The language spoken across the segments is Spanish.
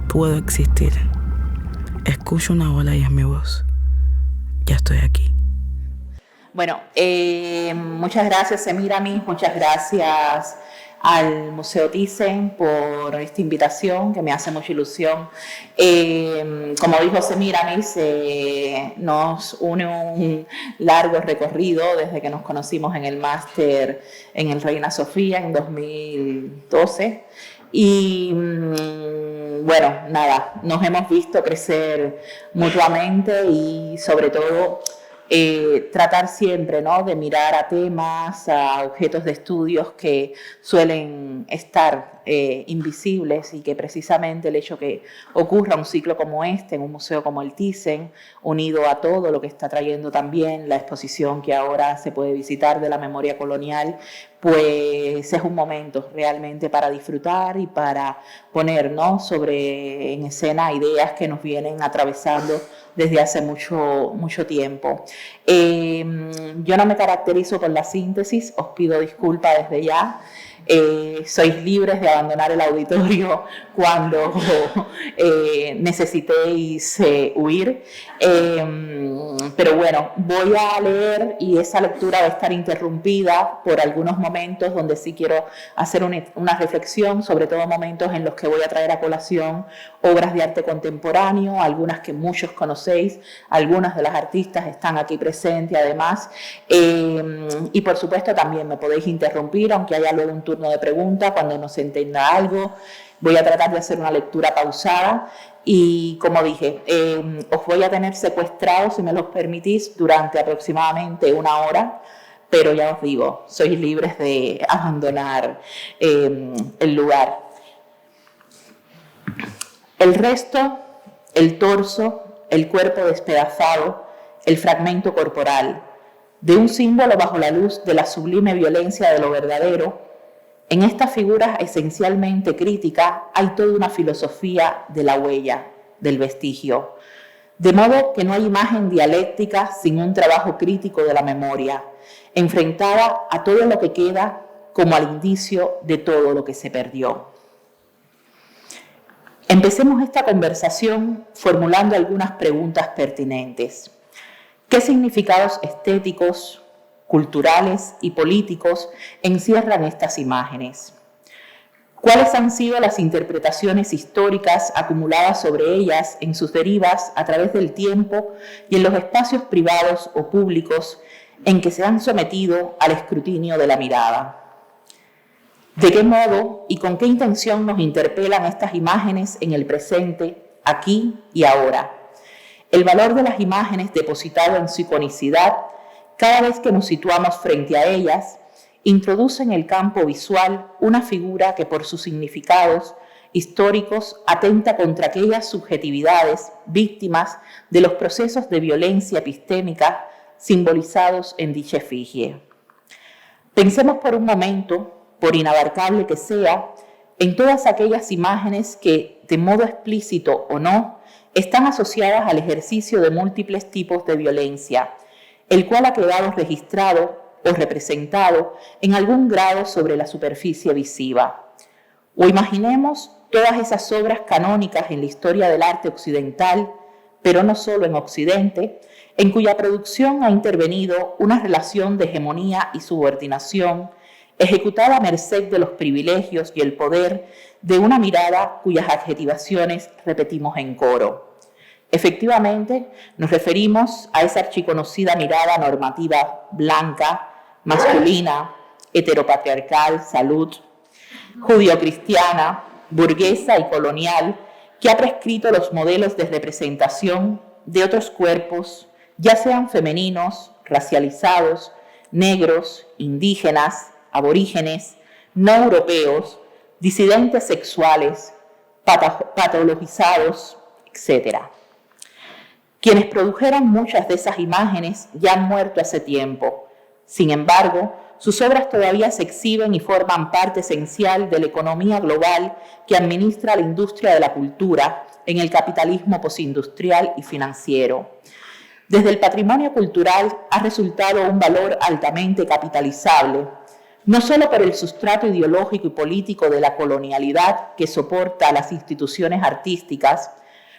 Puedo existir. Escucho una ola y es mi voz. Ya estoy aquí. Bueno, muchas gracias Semiramis, muchas gracias al Museo Thyssen por esta invitación que me hace mucha ilusión. Como dijo Semiramis, nos une un largo recorrido desde que nos conocimos en el máster en el Reina Sofía en 2012. Y bueno, nada, nos hemos visto crecer mutuamente y sobre todo tratar siempre, ¿no?, de mirar a temas, a objetos de estudios que suelen estar invisibles y que precisamente el hecho que ocurra un ciclo como este en un museo como el Thyssen, unido a todo lo que está trayendo también la exposición que ahora se puede visitar de la memoria colonial, pues es un momento realmente para disfrutar y para poner, ¿no?, en escena ideas que nos vienen atravesando desde hace mucho tiempo. Yo no me caracterizo por la síntesis, os pido disculpas desde ya. Sois libres de abandonar el auditorio cuando necesitéis huir. Pero bueno, voy a leer y esa lectura va a estar interrumpida por algunos momentos donde sí quiero hacer una reflexión, sobre todo momentos en los que voy a traer a colación obras de arte contemporáneo, algunas que muchos conocéis, algunas de las artistas están aquí presentes además, y por supuesto también me podéis interrumpir, aunque haya luego un turno de preguntas cuando no se entienda algo. Voy a tratar de hacer una lectura pausada y, como dije, os voy a tener secuestrados, si me lo permitís, durante aproximadamente 1 hora, pero ya os digo, sois libres de abandonar el lugar. El resto, el torso, el cuerpo despedazado, el fragmento corporal, de un símbolo bajo la luz de la sublime violencia de lo verdadero. En estas figuras esencialmente críticas hay toda una filosofía de la huella, del vestigio. De modo que no hay imagen dialéctica sin un trabajo crítico de la memoria, enfrentada a todo lo que queda como al indicio de todo lo que se perdió. Empecemos esta conversación formulando algunas preguntas pertinentes. ¿Qué significados estéticos, culturales y políticos encierran estas imágenes? ¿Cuáles han sido las interpretaciones históricas acumuladas sobre ellas en sus derivas a través del tiempo y en los espacios privados o públicos en que se han sometido al escrutinio de la mirada? ¿De qué modo y con qué intención nos interpelan estas imágenes en el presente, aquí y ahora? El valor de las imágenes depositado en su iconicidad, cada vez que nos situamos frente a ellas, introduce en el campo visual una figura que por sus significados históricos atenta contra aquellas subjetividades víctimas de los procesos de violencia epistémica simbolizados en dicha efigie. Pensemos por un momento, por inabarcable que sea, en todas aquellas imágenes que, de modo explícito o no, están asociadas al ejercicio de múltiples tipos de violencia, el cual ha quedado registrado o representado en algún grado sobre la superficie visiva. O imaginemos todas esas obras canónicas en la historia del arte occidental, pero no solo en Occidente, en cuya producción ha intervenido una relación de hegemonía y subordinación, ejecutada a merced de los privilegios y el poder de una mirada cuyas adjetivaciones repetimos en coro. Efectivamente, nos referimos a esa archiconocida mirada normativa blanca, masculina, heteropatriarcal, salud, judío-cristiana, burguesa y colonial, que ha prescrito los modelos de representación de otros cuerpos, ya sean femeninos, racializados, negros, indígenas, aborígenes, no europeos, disidentes sexuales, patologizados, etc. Quienes produjeron muchas de esas imágenes ya han muerto hace tiempo. Sin embargo, sus obras todavía se exhiben y forman parte esencial de la economía global que administra la industria de la cultura en el capitalismo postindustrial y financiero. Desde el patrimonio cultural ha resultado un valor altamente capitalizable, no solo por el sustrato ideológico y político de la colonialidad que soporta las instituciones artísticas,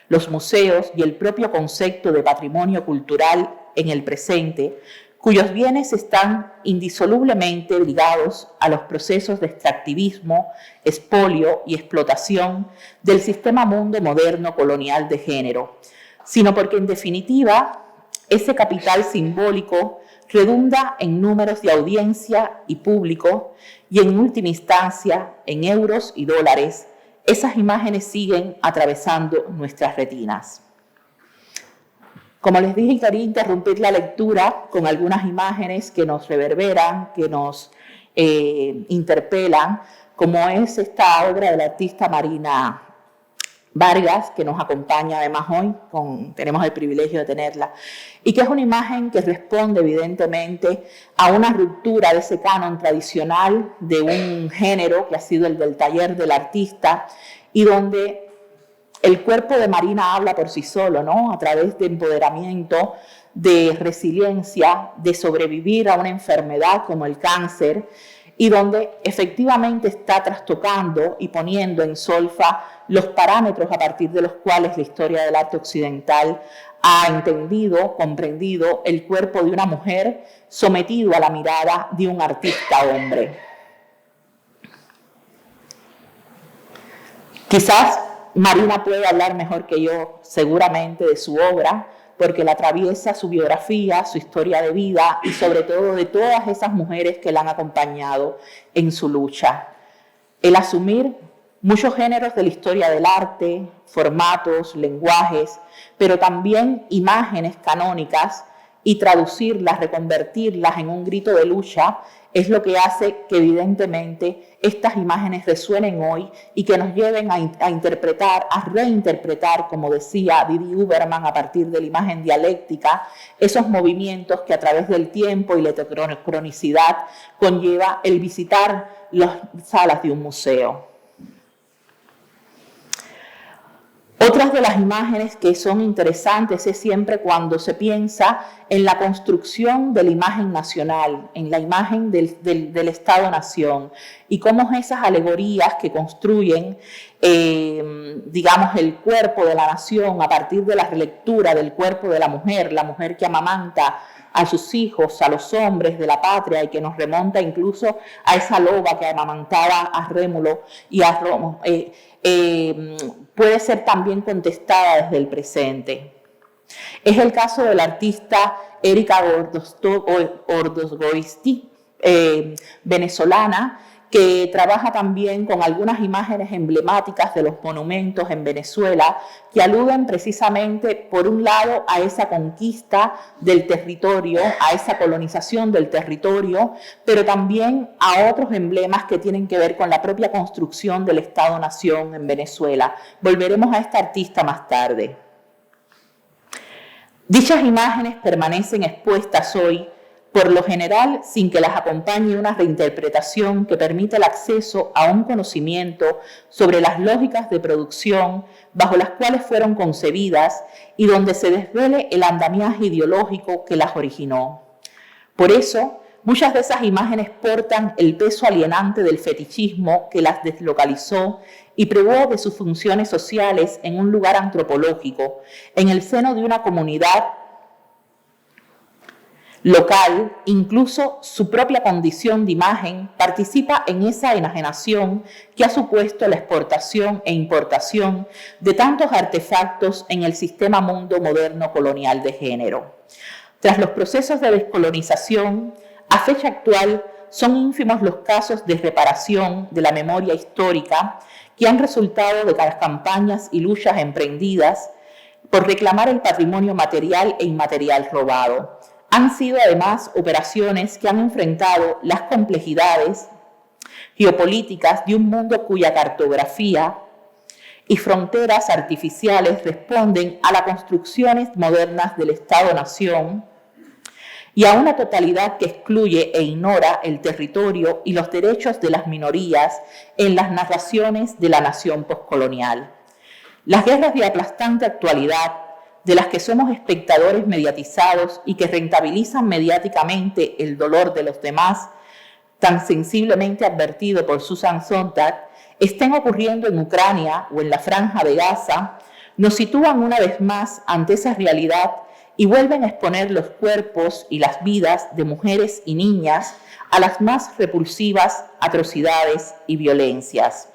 los museos y el propio concepto de patrimonio cultural en el presente, cuyos bienes están indisolublemente ligados a los procesos de extractivismo, expolio y explotación del sistema mundo moderno colonial de género, sino porque, en definitiva, ese capital simbólico redunda en números de audiencia y público y, en última instancia, en euros y dólares. Esas imágenes siguen atravesando nuestras retinas. Como les dije, quería interrumpir la lectura con algunas imágenes que nos reverberan, que nos interpelan, como es esta obra de la artista Marina Vargas, que nos acompaña además hoy, tenemos el privilegio de tenerla, y que es una imagen que responde evidentemente a una ruptura de ese canon tradicional de un género que ha sido el del taller del artista, y donde el cuerpo de Marina habla por sí solo, ¿no? A través de empoderamiento, de resiliencia, de sobrevivir a una enfermedad como el cáncer, y donde efectivamente está trastocando y poniendo en solfa los parámetros a partir de los cuales la historia del arte occidental ha entendido, comprendido el cuerpo de una mujer sometido a la mirada de un artista hombre. Quizás Marina puede hablar mejor que yo, seguramente, de su obra, porque la atraviesa su biografía, su historia de vida y sobre todo de todas esas mujeres que la han acompañado en su lucha. El asumir muchos géneros de la historia del arte, formatos, lenguajes, pero también imágenes canónicas y traducirlas, reconvertirlas en un grito de lucha, es lo que hace que evidentemente estas imágenes resuenen hoy y que nos lleven a interpretar, a reinterpretar, como decía Didi Huberman, a partir de la imagen dialéctica, esos movimientos que a través del tiempo y la heterocronicidad conlleva el visitar las salas de un museo. Otras de las imágenes que son interesantes es siempre cuando se piensa en la construcción de la imagen nacional, en la imagen del Estado-Nación, y cómo esas alegorías que construyen, digamos, el cuerpo de la nación a partir de la relectura del cuerpo de la mujer que amamanta a sus hijos, a los hombres de la patria, y que nos remonta incluso a esa loba que amamantaba a Rémulo y a Romo, puede ser también contestada desde el presente. Es el caso de la artista Erika Ordosgoisti, venezolana, que trabaja también con algunas imágenes emblemáticas de los monumentos en Venezuela que aluden precisamente, por un lado, a esa conquista del territorio, a esa colonización del territorio, pero también a otros emblemas que tienen que ver con la propia construcción del Estado-Nación en Venezuela. Volveremos a esta artista más tarde. Dichas imágenes permanecen expuestas hoy, por lo general, sin que las acompañe una reinterpretación que permita el acceso a un conocimiento sobre las lógicas de producción bajo las cuales fueron concebidas y donde se desvele el andamiaje ideológico que las originó. Por eso, muchas de esas imágenes portan el peso alienante del fetichismo que las deslocalizó y privó de sus funciones sociales en un lugar antropológico, en el seno de una comunidad local. Incluso su propia condición de imagen participa en esa enajenación que ha supuesto la exportación e importación de tantos artefactos en el sistema mundo moderno colonial de género. Tras los procesos de descolonización, a fecha actual son ínfimos los casos de reparación de la memoria histórica que han resultado de las campañas y luchas emprendidas por reclamar el patrimonio material e inmaterial robado. Han sido además operaciones que han enfrentado las complejidades geopolíticas de un mundo cuya cartografía y fronteras artificiales responden a las construcciones modernas del Estado-Nación y a una totalidad que excluye e ignora el territorio y los derechos de las minorías en las narraciones de la nación postcolonial. Las guerras de aplastante actualidad, de las que somos espectadores mediatizados y que rentabilizan mediáticamente el dolor de los demás, tan sensiblemente advertido por Susan Sontag, estén ocurriendo en Ucrania o en la Franja de Gaza, nos sitúan una vez más ante esa realidad y vuelven a exponer los cuerpos y las vidas de mujeres y niñas a las más repulsivas atrocidades y violencias.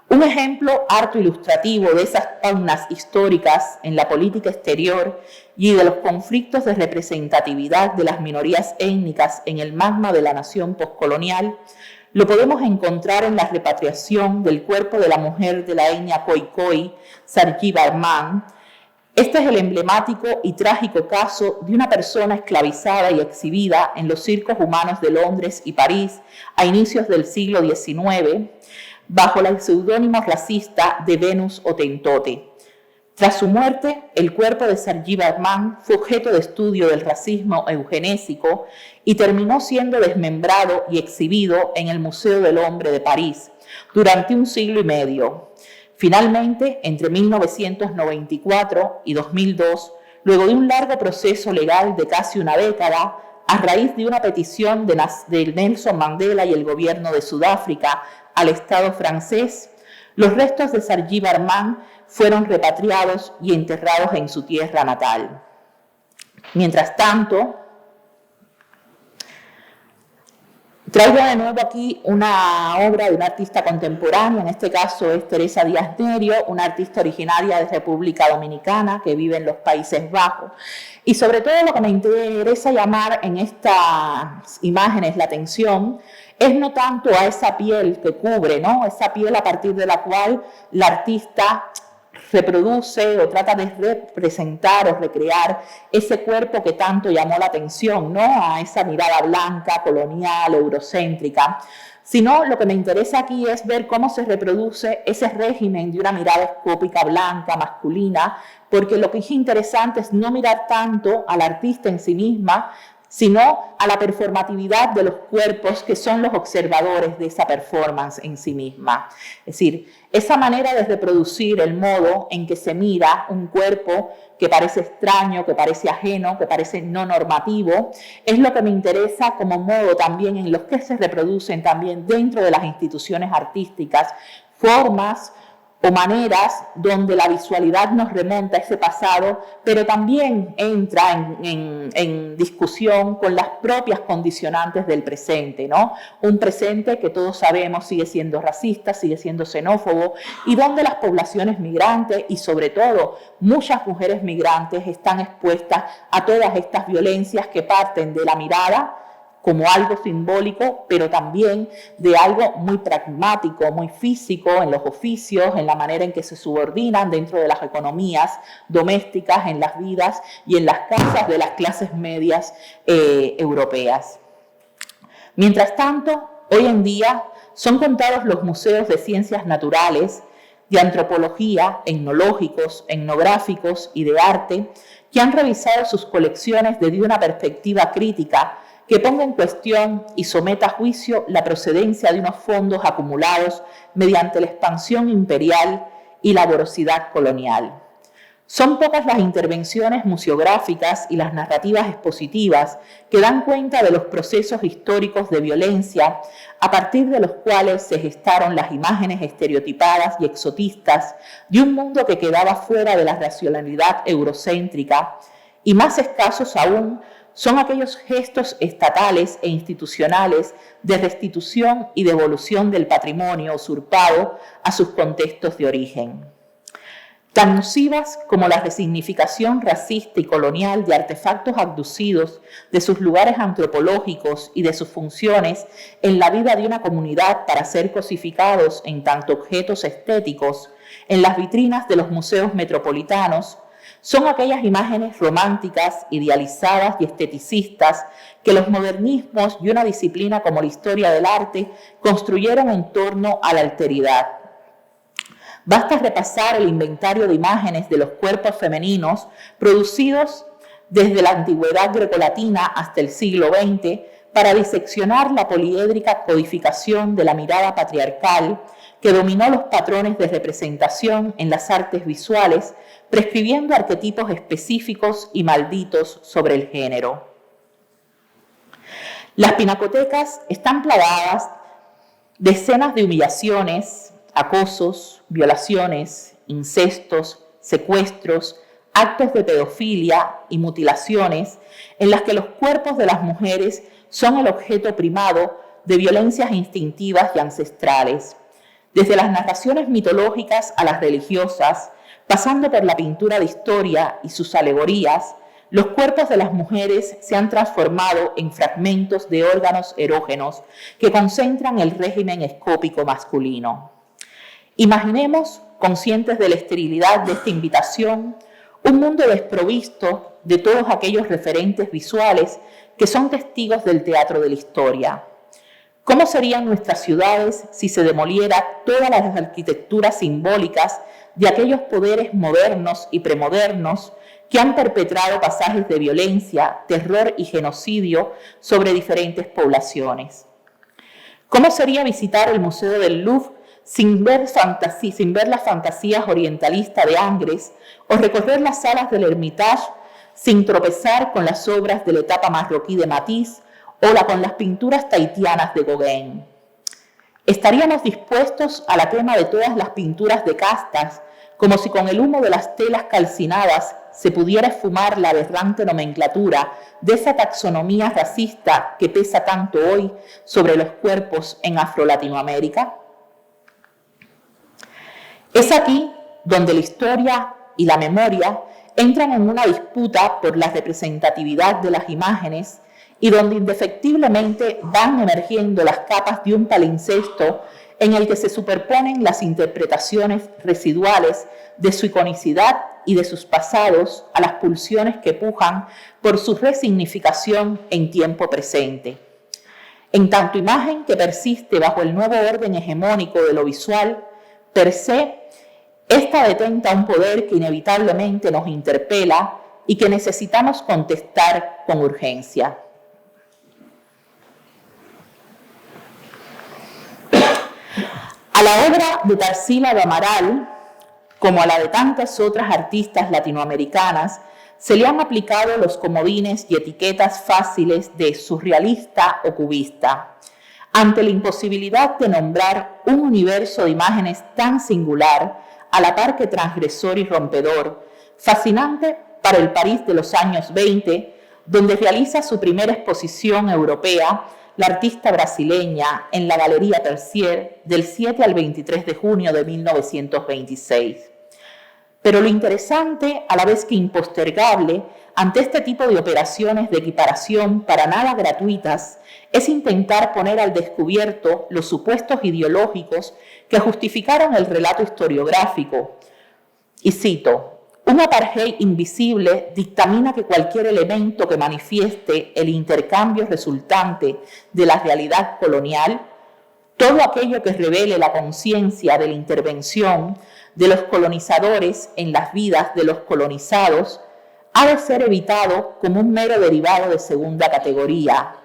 Un ejemplo harto ilustrativo de esas paunas históricas en la política exterior y de los conflictos de representatividad de las minorías étnicas en el magma de la nación postcolonial lo podemos encontrar en la repatriación del cuerpo de la mujer de la etnia Khoikhoi, Sarji Barman. Este es el emblemático y trágico caso de una persona esclavizada y exhibida en los circos humanos de Londres y París a inicios del siglo XIX, bajo el seudónimo racista de Venus Hottentote. Tras su muerte, el cuerpo de Sarji Barman fue objeto de estudio del racismo eugenésico y terminó siendo desmembrado y exhibido en el Museo del Hombre de París durante un siglo y medio. Finalmente, entre 1994 y 2002, luego de un largo proceso legal de casi una década, a raíz de una petición de Nelson Mandela y el gobierno de Sudáfrica al Estado francés, los restos de Sarji Barman fueron repatriados y enterrados en su tierra natal. Mientras tanto, traigo de nuevo aquí una obra de una artista contemporánea, en este caso es Teresa Díaz Nerio, una artista originaria de República Dominicana que vive en los Países Bajos. Y sobre todo lo que me interesa llamar en estas imágenes la atención es no tanto a esa piel que cubre, ¿no? Esa piel a partir de la cual la artista reproduce o trata de representar o recrear ese cuerpo que tanto llamó la atención, ¿no? A esa mirada blanca, colonial, eurocéntrica, sino lo que me interesa aquí es ver cómo se reproduce ese régimen de una mirada escópica blanca, masculina, porque lo que es interesante es no mirar tanto al artista en sí misma, sino a la performatividad de los cuerpos que son los observadores de esa performance en sí misma. Es decir, esa manera de reproducir el modo en que se mira un cuerpo que parece extraño, que parece ajeno, que parece no normativo, es lo que me interesa como modo también en los que se reproducen también dentro de las instituciones artísticas, formas o maneras donde la visualidad nos remonta a ese pasado, pero también entra en discusión con las propias condicionantes del presente, ¿no? Un presente que todos sabemos sigue siendo racista, sigue siendo xenófobo, y donde las poblaciones migrantes y sobre todo muchas mujeres migrantes están expuestas a todas estas violencias que parten de la mirada como algo simbólico, pero también de algo muy pragmático, muy físico en los oficios, en la manera en que se subordinan dentro de las economías domésticas, en las vidas y en las casas de las clases medias europeas. Mientras tanto, hoy en día son contados los museos de ciencias naturales, de antropología, etnológicos, etnográficos y de arte que han revisado sus colecciones desde una perspectiva crítica que ponga en cuestión y someta a juicio la procedencia de unos fondos acumulados mediante la expansión imperial y la voracidad colonial. Son pocas las intervenciones museográficas y las narrativas expositivas que dan cuenta de los procesos históricos de violencia a partir de los cuales se gestaron las imágenes estereotipadas y exotistas de un mundo que quedaba fuera de la racionalidad eurocéntrica, y más escasos aún son aquellos gestos estatales e institucionales de restitución y devolución del patrimonio usurpado a sus contextos de origen. Tan nocivas como la resignificación racista y colonial de artefactos abducidos de sus lugares antropológicos y de sus funciones en la vida de una comunidad para ser cosificados en tanto objetos estéticos en las vitrinas de los museos metropolitanos, son aquellas imágenes románticas, idealizadas y esteticistas que los modernismos y una disciplina como la historia del arte construyeron en torno a la alteridad. Basta repasar el inventario de imágenes de los cuerpos femeninos producidos desde la antigüedad grecolatina hasta el siglo XX para diseccionar la poliédrica codificación de la mirada patriarcal que dominó los patrones de representación en las artes visuales, prescribiendo arquetipos específicos y malditos sobre el género. Las pinacotecas están plagadas de escenas de humillaciones, acosos, violaciones, incestos, secuestros, actos de pedofilia y mutilaciones en las que los cuerpos de las mujeres son el objeto primado de violencias instintivas y ancestrales. Desde las narraciones mitológicas a las religiosas, pasando por la pintura de historia y sus alegorías, los cuerpos de las mujeres se han transformado en fragmentos de órganos erógenos que concentran el régimen escópico masculino. Imaginemos, conscientes de la esterilidad de esta invitación, un mundo desprovisto de todos aquellos referentes visuales que son testigos del teatro de la historia. ¿Cómo serían nuestras ciudades si se demoliera todas las arquitecturas simbólicas de aquellos poderes modernos y premodernos que han perpetrado pasajes de violencia, terror y genocidio sobre diferentes poblaciones? ¿Cómo sería visitar el Museo del Louvre sin ver las fantasías orientalistas de Angres o recorrer las salas del Hermitage sin tropezar con las obras de la etapa marroquí de Matisse o con las pinturas tahitianas de Gauguin? ¿Estaríamos dispuestos a la quema de todas las pinturas de castas, como si con el humo de las telas calcinadas se pudiera esfumar la aberrante nomenclatura de esa taxonomía racista que pesa tanto hoy sobre los cuerpos en Afro-Latinoamérica? Es aquí donde la historia y la memoria entran en una disputa por la representatividad de las imágenes y donde indefectiblemente van emergiendo las capas de un palincesto en el que se superponen las interpretaciones residuales de su iconicidad y de sus pasados a las pulsiones que pujan por su resignificación en tiempo presente. En tanto imagen que persiste bajo el nuevo orden hegemónico de lo visual, per se, esta detenta un poder que inevitablemente nos interpela y que necesitamos contestar con urgencia. A la obra de Tarsila do Amaral, como a la de tantas otras artistas latinoamericanas, se le han aplicado los comodines y etiquetas fáciles de surrealista o cubista. Ante la imposibilidad de nombrar un universo de imágenes tan singular, a la par que transgresor y rompedor, fascinante para el París de los años 20, donde realiza su primera exposición europea, la artista brasileña en la Galería Tercier del 7 al 23 de junio de 1926. Pero lo interesante, a la vez que impostergable, ante este tipo de operaciones de equiparación para nada gratuitas, es intentar poner al descubierto los supuestos ideológicos que justificaron el relato historiográfico. Y cito: un apartheid invisible dictamina que cualquier elemento que manifieste el intercambio resultante de la realidad colonial, todo aquello que revele la conciencia de la intervención de los colonizadores en las vidas de los colonizados, ha de ser evitado como un mero derivado de segunda categoría.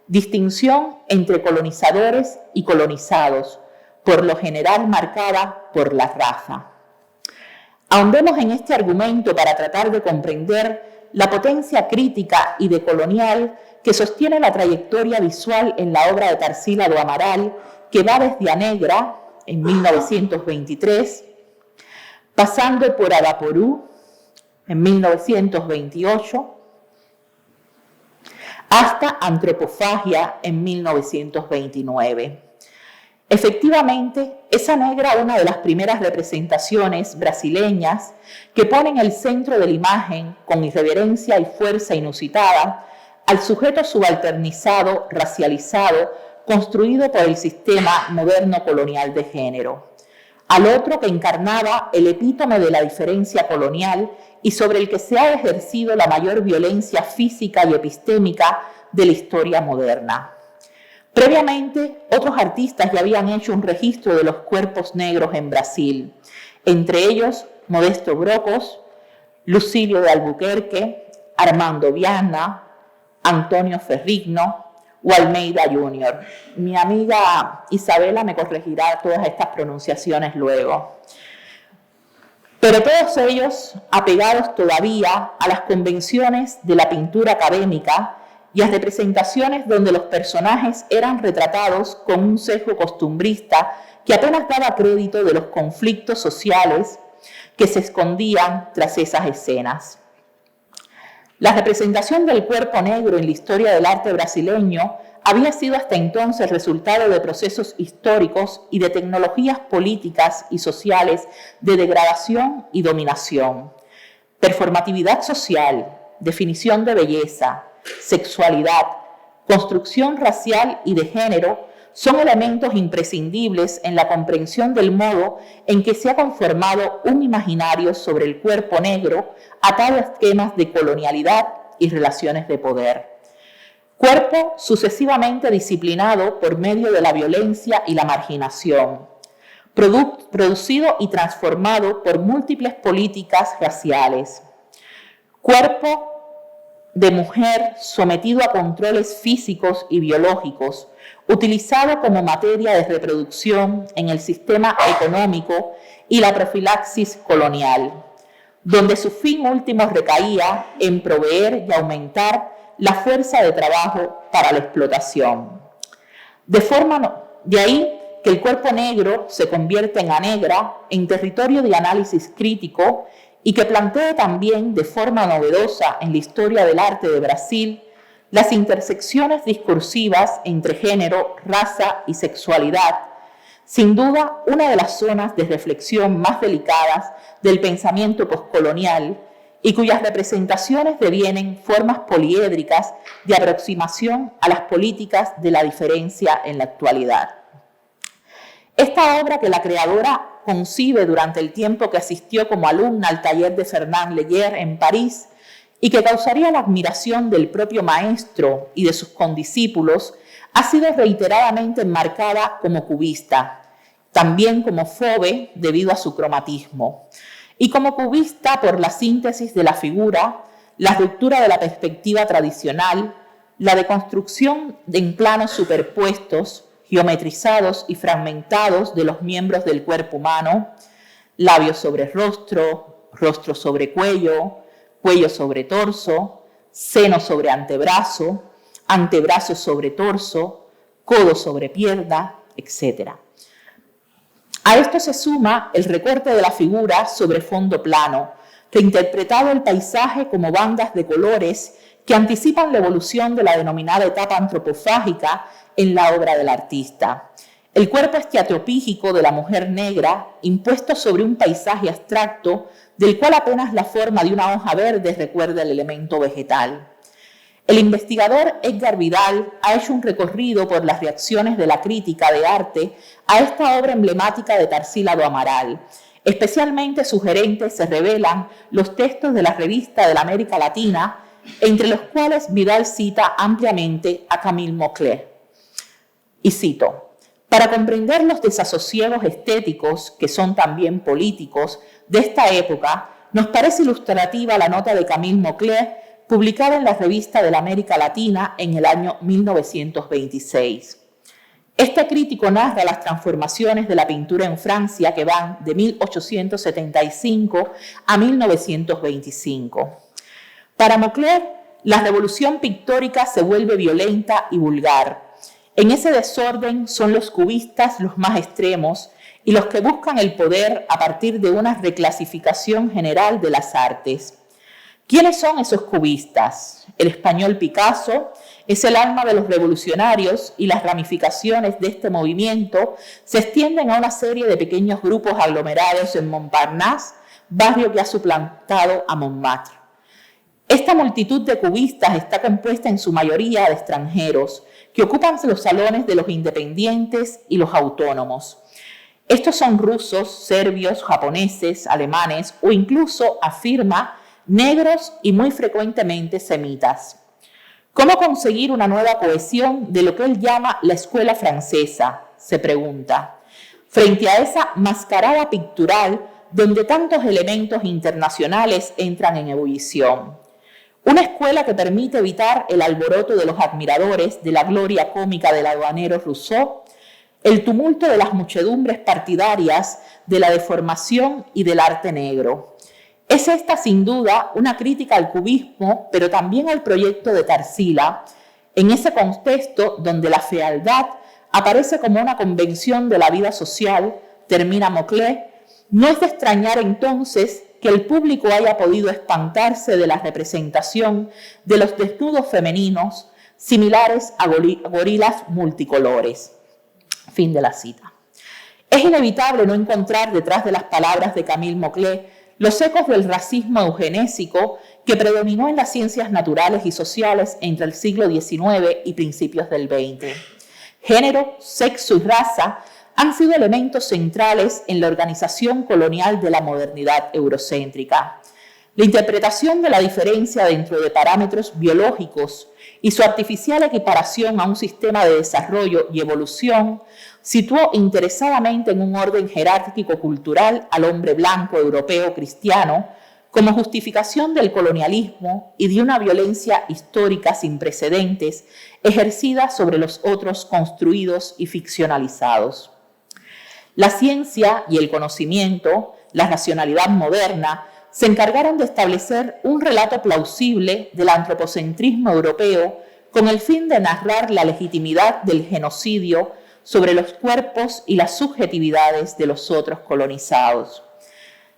Distinción entre colonizadores y colonizados, por lo general marcada por la raza. Ahondemos en este argumento para tratar de comprender la potencia crítica y decolonial que sostiene la trayectoria visual en la obra de Tarsila do Amaral, que va desde A Negra, en 1923, pasando por Avaporú, en 1928, hasta Antropofagia, en 1929. Efectivamente, es A Negra una de las primeras representaciones brasileñas que pone en el centro de la imagen, con irreverencia y fuerza inusitada, al sujeto subalternizado, racializado, construido por el sistema moderno colonial de género, al otro que encarnaba el epítome de la diferencia colonial y sobre el que se ha ejercido la mayor violencia física y epistémica de la historia moderna. Previamente, otros artistas ya habían hecho un registro de los cuerpos negros en Brasil, entre ellos Modesto Brocos, Lucílio de Albuquerque, Armando Viana, Antonio Ferrigno o Almeida Jr. Mi amiga Isabela me corregirá todas estas pronunciaciones luego. Pero todos ellos apegados todavía a las convenciones de la pintura académica y a representaciones donde los personajes eran retratados con un sesgo costumbrista que apenas daba crédito de los conflictos sociales que se escondían tras esas escenas. La representación del cuerpo negro en la historia del arte brasileño había sido hasta entonces resultado de procesos históricos y de tecnologías políticas y sociales de degradación y dominación. Performatividad social, definición de belleza, sexualidad, construcción racial y de género son elementos imprescindibles en la comprensión del modo en que se ha conformado un imaginario sobre el cuerpo negro atado a esquemas de colonialidad y relaciones de poder. Cuerpo sucesivamente disciplinado por medio de la violencia y la marginación, producido y transformado por múltiples políticas raciales. Cuerpo de mujer sometido a controles físicos y biológicos, utilizado como materia de reproducción en el sistema económico y la profilaxis colonial, donde su fin último recaía en proveer y aumentar la fuerza de trabajo para la explotación. De ahí que el cuerpo negro se convierte en anegra en territorio de análisis crítico y que plantee también de forma novedosa en la historia del arte de Brasil las intersecciones discursivas entre género, raza y sexualidad, sin duda una de las zonas de reflexión más delicadas del pensamiento postcolonial y cuyas representaciones devienen formas poliédricas de aproximación a las políticas de la diferencia en la actualidad. Esta obra que la creadora concibe durante el tiempo que asistió como alumna al taller de Fernand Leyer en París y que causaría la admiración del propio maestro y de sus condiscípulos, ha sido reiteradamente enmarcada como cubista, también como fauve debido a su cromatismo, y como cubista por la síntesis de la figura, la ruptura de la perspectiva tradicional, la deconstrucción en planos superpuestos, geometrizados y fragmentados de los miembros del cuerpo humano, labio sobre rostro, rostro sobre cuello, cuello sobre torso, seno sobre antebrazo, antebrazo sobre torso, codo sobre pierna, etc. A esto se suma el recorte de la figura sobre fondo plano, que ha interpretado el paisaje como bandas de colores que anticipan la evolución de la denominada etapa antropofágica en la obra del artista. El cuerpo estereotípico de la mujer negra, impuesto sobre un paisaje abstracto, del cual apenas la forma de una hoja verde recuerda el elemento vegetal. El investigador Edgar Vidal ha hecho un recorrido por las reacciones de la crítica de arte a esta obra emblemática de Tarsila do Amaral. Especialmente sugerentes se revelan los textos de la revista de la América Latina, entre los cuales Vidal cita ampliamente a Camille Moclet. Y cito: para comprender los desasosiegos estéticos, que son también políticos, de esta época, nos parece ilustrativa la nota de Camille Moclet, publicada en la revista de la América Latina en el año 1926. Este crítico narra las transformaciones de la pintura en Francia que van de 1875 a 1925. Para Moclet, la revolución pictórica se vuelve violenta y vulgar. En ese desorden son los cubistas los más extremos y los que buscan el poder a partir de una reclasificación general de las artes. ¿Quiénes son esos cubistas? El español Picasso es el alma de los revolucionarios y las ramificaciones de este movimiento se extienden a una serie de pequeños grupos aglomerados en Montparnasse, barrio que ha suplantado a Montmartre. Esta multitud de cubistas está compuesta en su mayoría de extranjeros que ocupan los salones de los independientes y los autónomos. Estos son rusos, serbios, japoneses, alemanes o incluso, afirma, negros y muy frecuentemente semitas. ¿Cómo conseguir una nueva cohesión de lo que él llama la escuela francesa?, se pregunta, frente a esa mascarada pictural donde tantos elementos internacionales entran en ebullición. Una escuela que permite evitar el alboroto de los admiradores de la gloria cómica del aduanero Rousseau, el tumulto de las muchedumbres partidarias de la deformación y del arte negro. Es esta, sin duda, una crítica al cubismo, pero también al proyecto de Tarsila, En ese contexto donde la fealdad aparece como una convención de la vida social, termina Moclé, no es de extrañar entonces que el público haya podido espantarse de la representación de los desnudos femeninos similares a gorilas multicolores. Fin de la cita. Es inevitable no encontrar detrás de las palabras de Camille Moclé los ecos del racismo eugenésico que predominó en las ciencias naturales y sociales entre el siglo XIX y principios del XX. Género, sexo y raza han sido elementos centrales en la organización colonial de la modernidad eurocéntrica. La interpretación de la diferencia dentro de parámetros biológicos y su artificial equiparación a un sistema de desarrollo y evolución situó interesadamente en un orden jerárquico cultural al hombre blanco europeo cristiano como justificación del colonialismo y de una violencia histórica sin precedentes ejercida sobre los otros construidos y ficcionalizados. La ciencia y el conocimiento, la racionalidad moderna, se encargaron de establecer un relato plausible del antropocentrismo europeo con el fin de narrar la legitimidad del genocidio sobre los cuerpos y las subjetividades de los otros colonizados.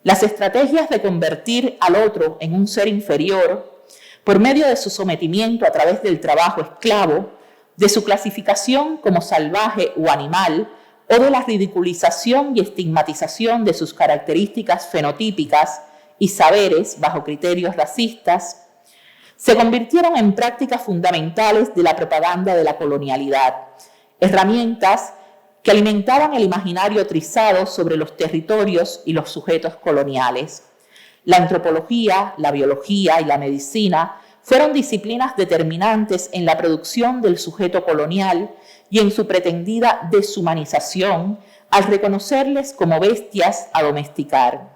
Las estrategias de convertir al otro en un ser inferior, por medio de su sometimiento a través del trabajo esclavo, de su clasificación como salvaje o animal, o de la ridiculización y estigmatización de sus características fenotípicas y saberes bajo criterios racistas, se convirtieron en prácticas fundamentales de la propaganda de la colonialidad, herramientas que alimentaban el imaginario trizado sobre los territorios y los sujetos coloniales. La antropología, la biología y la medicina fueron disciplinas determinantes en la producción del sujeto colonial y en su pretendida deshumanización al reconocerles como bestias a domesticar.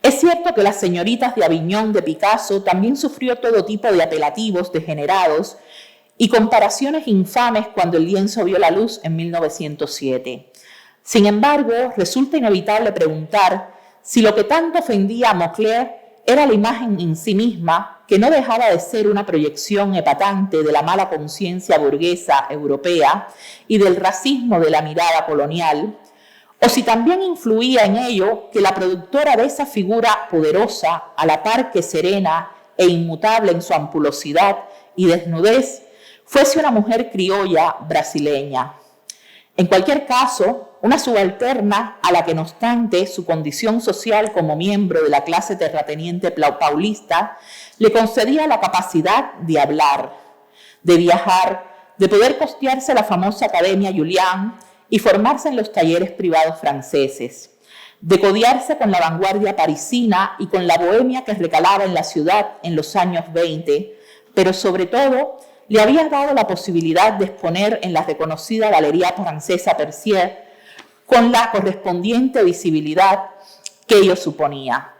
Es cierto que Las señoritas de Aviñón de Picasso también sufrió todo tipo de apelativos degenerados y comparaciones infames cuando el lienzo vio la luz en 1907. Sin embargo, resulta inevitable preguntar si lo que tanto ofendía a Moclé era la imagen en sí misma, que no dejaba de ser una proyección epatante de la mala conciencia burguesa europea y del racismo de la mirada colonial, o si también influía en ello que la productora de esa figura poderosa, a la par que serena e inmutable en su ampulosidad y desnudez, fuese una mujer criolla brasileña. En cualquier caso, una subalterna a la que, no obstante, su condición social como miembro de la clase terrateniente paulista le concedía la capacidad de hablar, de viajar, de poder costearse la famosa Academia Julian y formarse en los talleres privados franceses, de codearse con la vanguardia parisina y con la bohemia que recalaba en la ciudad en los años 20, pero sobre todo le había dado la posibilidad de exponer en la reconocida Galería Francesa Percier con la correspondiente visibilidad que ello suponía.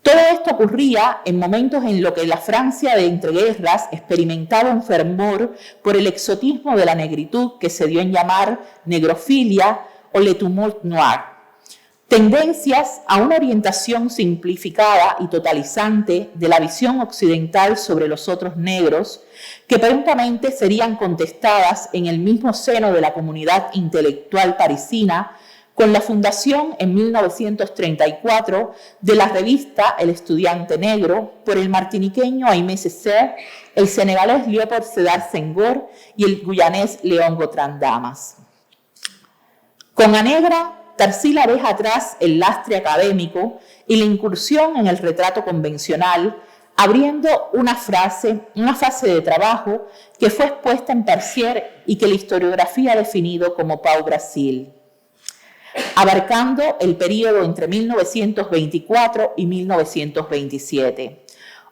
Todo esto ocurría en momentos en los que la Francia de entreguerras experimentaba un fervor por el exotismo de la negritud que se dio en llamar negrofilia o le tumult noir. Tendencias a una orientación simplificada y totalizante de la visión occidental sobre los otros negros, que prontamente serían contestadas en el mismo seno de la comunidad intelectual parisina, con la fundación en 1934 de la revista El Estudiante Negro por el martiniqueño Aimé Césaire, el senegalés Léopold Sédar Senghor y el guyanés Léon Gotrán Damas. Con A Negra, Tarsila deja atrás el lastre académico y la incursión en el retrato convencional, abriendo una fase de trabajo que fue expuesta en Percier y que la historiografía ha definido como Pau Brasil, abarcando el período entre 1924 y 1927.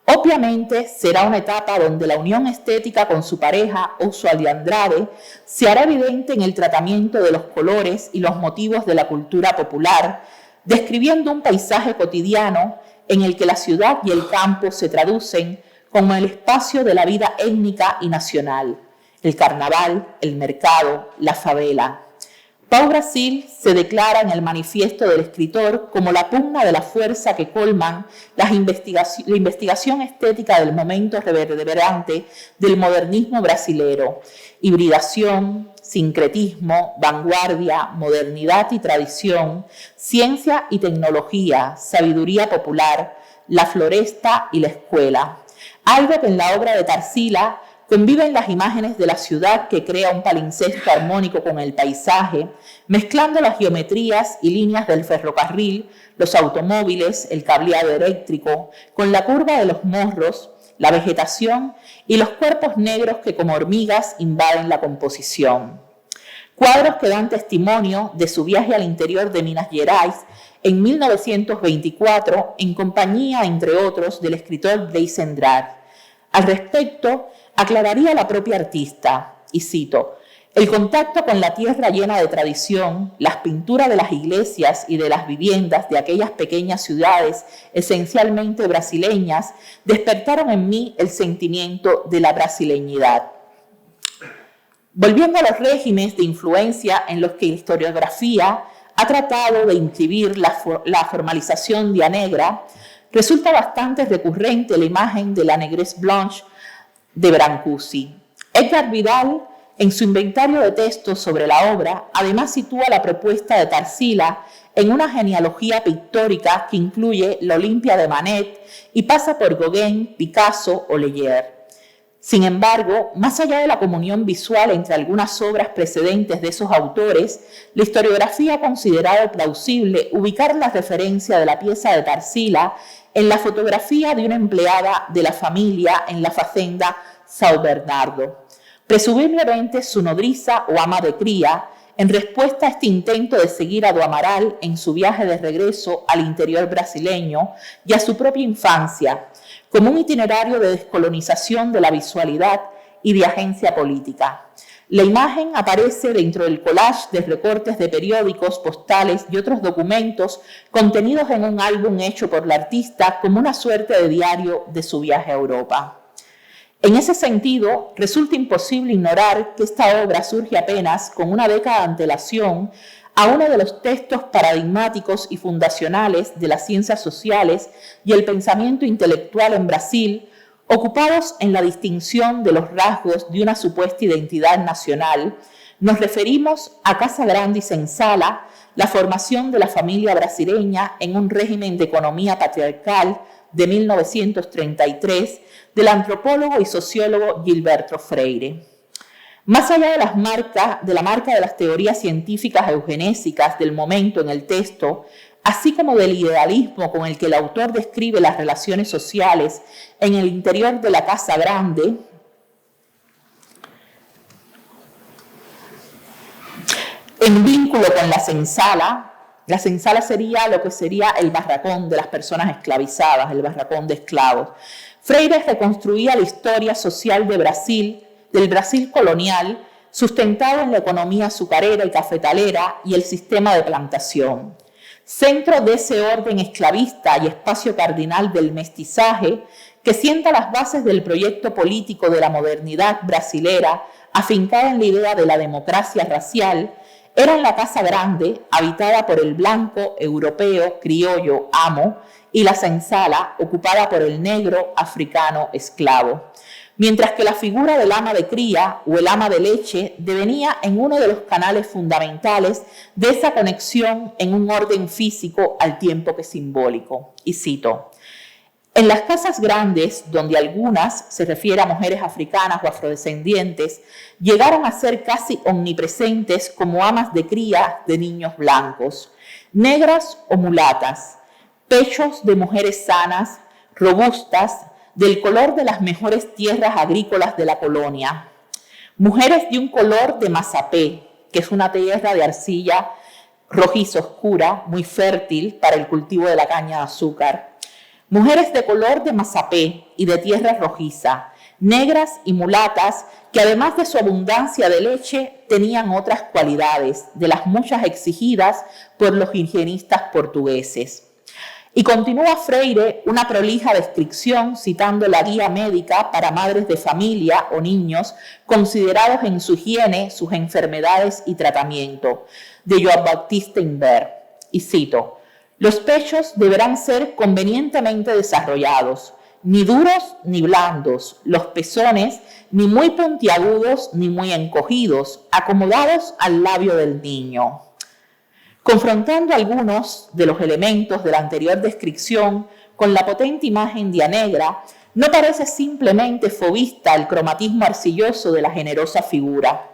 Obviamente será una etapa donde la unión estética con su pareja, Oswald de Andrade, se hará evidente en el tratamiento de los colores y los motivos de la cultura popular, describiendo un paisaje cotidiano en el que la ciudad y el campo se traducen como el espacio de la vida étnica y nacional, el carnaval, el mercado, la favela. Pau Brasil se declara en el manifiesto del escritor como la pugna de la fuerza que colman la investigación estética del momento reverberante del modernismo brasilero, hibridación, sincretismo, vanguardia, modernidad y tradición, ciencia y tecnología, sabiduría popular, la floresta y la escuela. Algo que en la obra de Tarsila conviven las imágenes de la ciudad que crea un palincesto armónico con el paisaje, mezclando las geometrías y líneas del ferrocarril, los automóviles, el cableado eléctrico, con la curva de los morros, la vegetación y los cuerpos negros que como hormigas invaden la composición. Cuadros que dan testimonio de su viaje al interior de Minas Gerais en 1924 en compañía, entre otros, del escritor Blaise Cendrars. Al respecto, aclararía la propia artista, y cito, el contacto con la tierra llena de tradición, las pinturas de las iglesias y de las viviendas de aquellas pequeñas ciudades esencialmente brasileñas despertaron en mí el sentimiento de la brasileñidad. Volviendo a los regímenes de influencia en los que la historiografía ha tratado de inscribir la formalización dianegra, resulta bastante recurrente la imagen de la Negresse Blanche de Brancusi. Edgar Vidal, en su inventario de textos sobre la obra, además sitúa la propuesta de Tarsila en una genealogía pictórica que incluye la Olimpia de Manet y pasa por Gauguin, Picasso o Leyer. Sin embargo, más allá de la comunión visual entre algunas obras precedentes de esos autores, la historiografía ha considerado plausible ubicar la referencia de la pieza de Tarsila en la fotografía de una empleada de la familia en la fazenda São Bernardo, presumiblemente su nodriza o ama de cría, en respuesta a este intento de seguir a do Amaral en su viaje de regreso al interior brasileño y a su propia infancia, como un itinerario de descolonización de la visualidad y de agencia política. La imagen aparece dentro del collage de recortes de periódicos, postales y otros documentos contenidos en un álbum hecho por la artista como una suerte de diario de su viaje a Europa. En ese sentido, resulta imposible ignorar que esta obra surge apenas con una década de antelación a uno de los textos paradigmáticos y fundacionales de las ciencias sociales y el pensamiento intelectual en Brasil, ocupados en la distinción de los rasgos de una supuesta identidad nacional. Nos referimos a Casa Grande y Senzala, la formación de la familia brasileña en un régimen de economía patriarcal de 1933, del antropólogo y sociólogo Gilberto Freire. Más allá de la marca de las teorías científicas eugenésicas del momento en el texto, así como del idealismo con el que el autor describe las relaciones sociales en el interior de la Casa Grande, en vínculo con la senzala sería lo que sería el barracón de las personas esclavizadas, el barracón de esclavos. Freire reconstruía la historia social de Brasil, del Brasil colonial, sustentado en la economía azucarera y cafetalera y el sistema de plantación. Centro de ese orden esclavista y espacio cardinal del mestizaje que sienta las bases del proyecto político de la modernidad brasilera, afincada en la idea de la democracia racial, era en la Casa Grande, habitada por el blanco, europeo, criollo, amo, y la senzala, ocupada por el negro, africano, esclavo. Mientras que la figura del ama de cría o el ama de leche devenía en uno de los canales fundamentales de esa conexión en un orden físico al tiempo que simbólico. Y cito, en las casas grandes, donde algunas, se refiere a mujeres africanas o afrodescendientes, llegaron a ser casi omnipresentes como amas de cría de niños blancos, negras o mulatas, pechos de mujeres sanas, robustas, del color de las mejores tierras agrícolas de la colonia, mujeres de un color de mazapé, que es una tierra de arcilla rojiza oscura, muy fértil para el cultivo de la caña de azúcar, mujeres de color de mazapé y de tierra rojiza, negras y mulatas, que además de su abundancia de leche, tenían otras cualidades, de las muchas exigidas por los higienistas portugueses. Y continúa Freire una prolija descripción citando la guía médica para madres de familia o niños considerados en su higiene, sus enfermedades y tratamiento, de Joan Baptiste Imbert. Y cito: los pechos deberán ser convenientemente desarrollados, ni duros ni blandos, los pezones ni muy puntiagudos ni muy encogidos, acomodados al labio del niño. Confrontando algunos de los elementos de la anterior descripción con la potente imagen de Anegra, no parece simplemente fovista el cromatismo arcilloso de la generosa figura,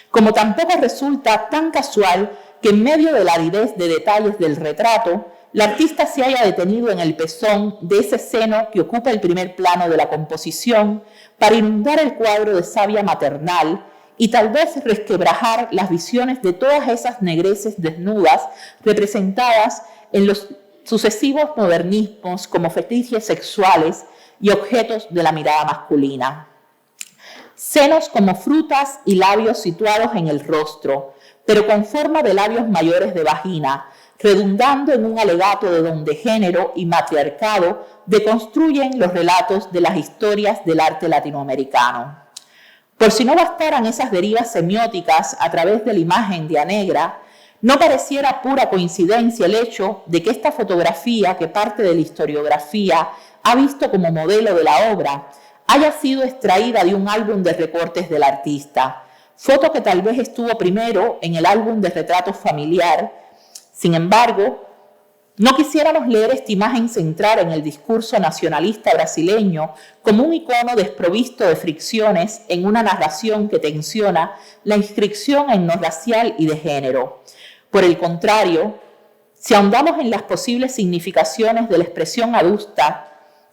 como tampoco resulta tan casual que en medio de la aridez de detalles del retrato, la artista se haya detenido en el pezón de ese seno que ocupa el primer plano de la composición para inundar el cuadro de savia maternal y tal vez resquebrajar las visiones de todas esas negreces desnudas representadas en los sucesivos modernismos como fetiches sexuales y objetos de la mirada masculina. Senos como frutas y labios situados en el rostro, pero con forma de labios mayores de vagina, redundando en un alegato de donde género y matriarcado deconstruyen los relatos de las historias del arte latinoamericano. Por si no bastaran esas derivas semióticas a través de la imagen de Anegra, no pareciera pura coincidencia el hecho de que esta fotografía, que parte de la historiografía ha visto como modelo de la obra, haya sido extraída de un álbum de recortes del artista, foto que tal vez estuvo primero en el álbum de retratos familiar. Sin embargo, no quisiéramos leer esta imagen central en el discurso nacionalista brasileño como un icono desprovisto de fricciones en una narración que tensiona la inscripción en lo racial y de género. Por el contrario, si ahondamos en las posibles significaciones de la expresión adusta,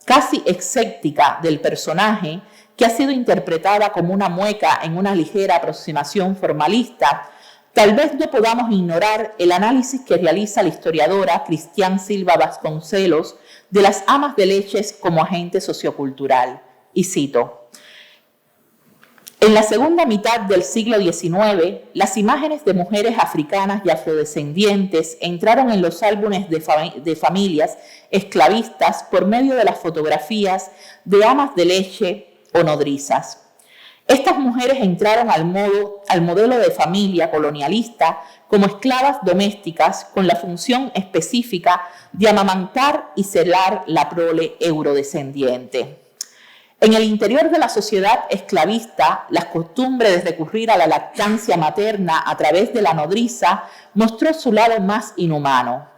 casi escéptica del personaje, que ha sido interpretada como una mueca en una ligera aproximación formalista, tal vez no podamos ignorar el análisis que realiza la historiadora Cristian Silva Vasconcelos de las amas de leches como agente sociocultural. Y cito: en la segunda mitad del siglo XIX, las imágenes de mujeres africanas y afrodescendientes entraron en los álbumes de familias esclavistas por medio de las fotografías de amas de leche o nodrizas. Estas mujeres entraron al modelo de familia colonialista como esclavas domésticas con la función específica de amamantar y celar la prole eurodescendiente. En el interior de la sociedad esclavista, la costumbre de recurrir a la lactancia materna a través de la nodriza mostró su lado más inhumano.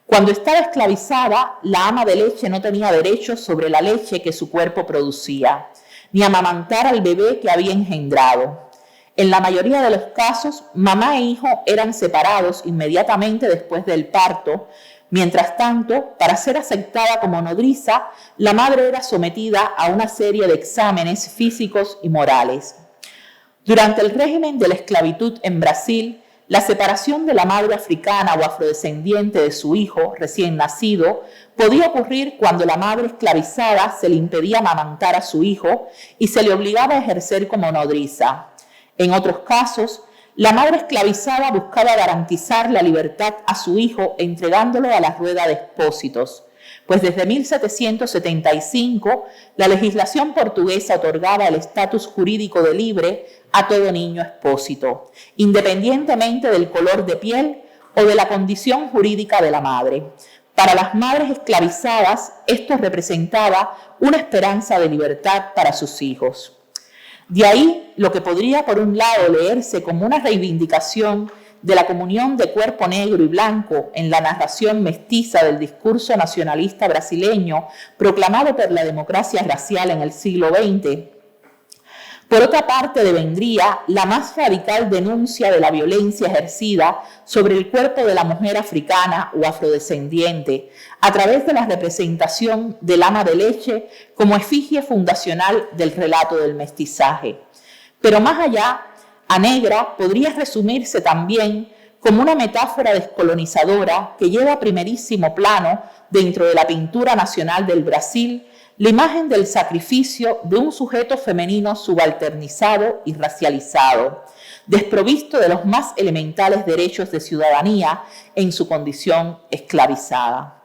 Cuando estaba esclavizada, la ama de leche no tenía derechos sobre la leche que su cuerpo producía, ni amamantar al bebé que había engendrado. En la mayoría de los casos, mamá e hijo eran separados inmediatamente después del parto. Mientras tanto, para ser aceptada como nodriza, la madre era sometida a una serie de exámenes físicos y morales. Durante el régimen de la esclavitud en Brasil, la separación de la madre africana o afrodescendiente de su hijo recién nacido podía ocurrir cuando la madre esclavizada se le impedía amamantar a su hijo y se le obligaba a ejercer como nodriza. En otros casos, la madre esclavizada buscaba garantizar la libertad a su hijo entregándolo a la rueda de expósitos, pues desde 1775 la legislación portuguesa otorgaba el estatus jurídico de libre a todo niño expósito, independientemente del color de piel o de la condición jurídica de la madre. Para las madres esclavizadas, esto representaba una esperanza de libertad para sus hijos. De ahí lo que podría, por un lado, leerse como una reivindicación de la comunión de cuerpo negro y blanco en la narración mestiza del discurso nacionalista brasileño proclamado por la democracia racial en el siglo XX. Por otra parte, devendría la más radical denuncia de la violencia ejercida sobre el cuerpo de la mujer africana o afrodescendiente a través de la representación del ama de leche como efigie fundacional del relato del mestizaje. Pero más allá, Anegra podría resumirse también como una metáfora descolonizadora que lleva a primerísimo plano, dentro de la pintura nacional del Brasil, la imagen del sacrificio de un sujeto femenino subalternizado y racializado, desprovisto de los más elementales derechos de ciudadanía en su condición esclavizada.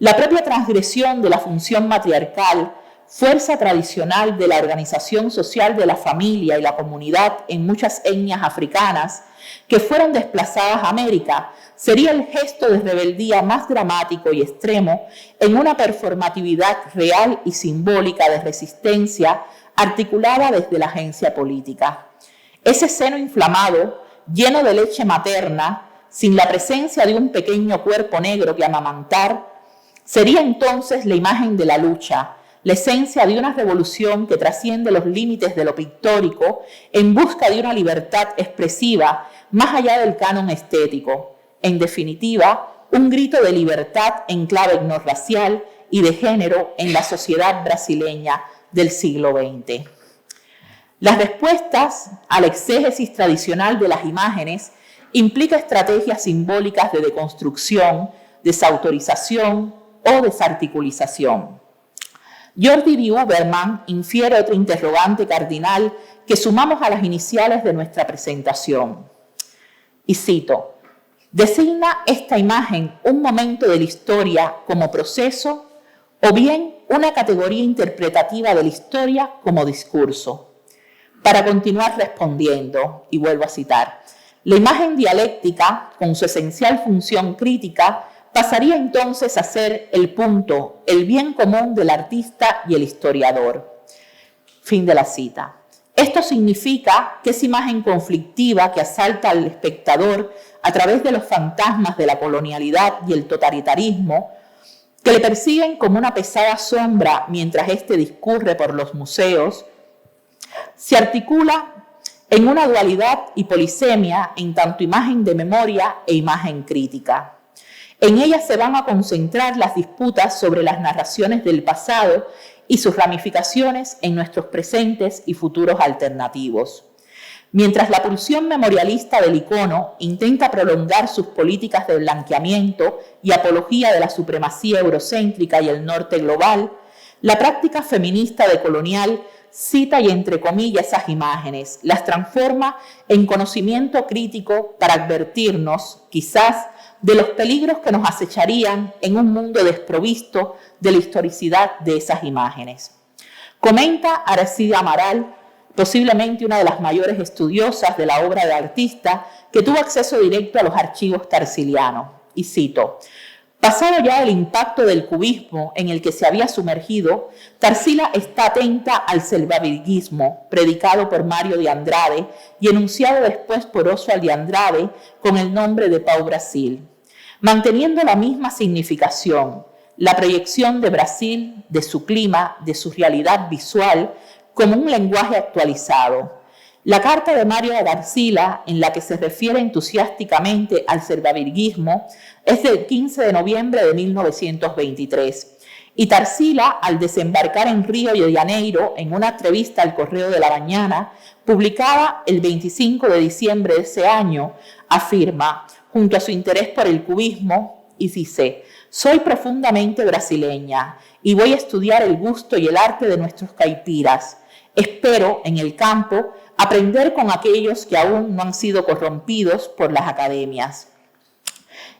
La propia transgresión de la función matriarcal, fuerza tradicional de la organización social de la familia y la comunidad en muchas etnias africanas que fueron desplazadas a América, sería el gesto de rebeldía más dramático y extremo en una performatividad real y simbólica de resistencia articulada desde la agencia política. Ese seno inflamado, lleno de leche materna, sin la presencia de un pequeño cuerpo negro que amamantar, sería entonces la imagen de la lucha, la esencia de una revolución que trasciende los límites de lo pictórico en busca de una libertad expresiva más allá del canon estético. En definitiva, un grito de libertad en clave etnorracial y de género en la sociedad brasileña del siglo XX. Las respuestas a la exégesis tradicional de las imágenes implica estrategias simbólicas de deconstrucción, desautorización o desarticulización. Jordi D. Huberman infiere otro interrogante cardinal que sumamos a las iniciales de nuestra presentación. Y cito: ¿designa esta imagen un momento de la historia como proceso o bien una categoría interpretativa de la historia como discurso? Para continuar respondiendo, y vuelvo a citar, la imagen dialéctica, con su esencial función crítica, pasaría entonces a ser el punto, el bien común del artista y el historiador. Fin de la cita. Esto significa que esa imagen conflictiva que asalta al espectador a través de los fantasmas de la colonialidad y el totalitarismo, que le persiguen como una pesada sombra mientras éste discurre por los museos, se articula en una dualidad y polisemia en tanto imagen de memoria e imagen crítica. En ella se van a concentrar las disputas sobre las narraciones del pasado y sus ramificaciones en nuestros presentes y futuros alternativos. Mientras la pulsión memorialista del icono intenta prolongar sus políticas de blanqueamiento y apología de la supremacía eurocéntrica y el norte global, la práctica feminista decolonial cita y entrecomilla esas imágenes, las transforma en conocimiento crítico para advertirnos, quizás, de los peligros que nos acecharían en un mundo desprovisto de la historicidad de esas imágenes. Comenta Aracide Amaral, posiblemente una de las mayores estudiosas de la obra de artista, que tuvo acceso directo a los archivos tarsilianos, y cito: pasado ya el impacto del cubismo en el que se había sumergido, Tarsila está atenta al selvavirguismo, predicado por Mario de Andrade y enunciado después por Oswald de Andrade con el nombre de Pau Brasil, manteniendo la misma significación, la proyección de Brasil, de su clima, de su realidad visual, como un lenguaje actualizado. La carta de Mario de Tarsila, en la que se refiere entusiásticamente al selvavirguismo, es del 15 de noviembre de 1923. Y Tarsila, al desembarcar en Río de Janeiro, en una entrevista al Correo de la Mañana, publicada el 25 de diciembre de ese año, afirma, junto a su interés por el cubismo, y dice: soy profundamente brasileña y voy a estudiar el gusto y el arte de nuestros caipiras. Espero, en el campo, aprender con aquellos que aún no han sido corrompidos por las academias.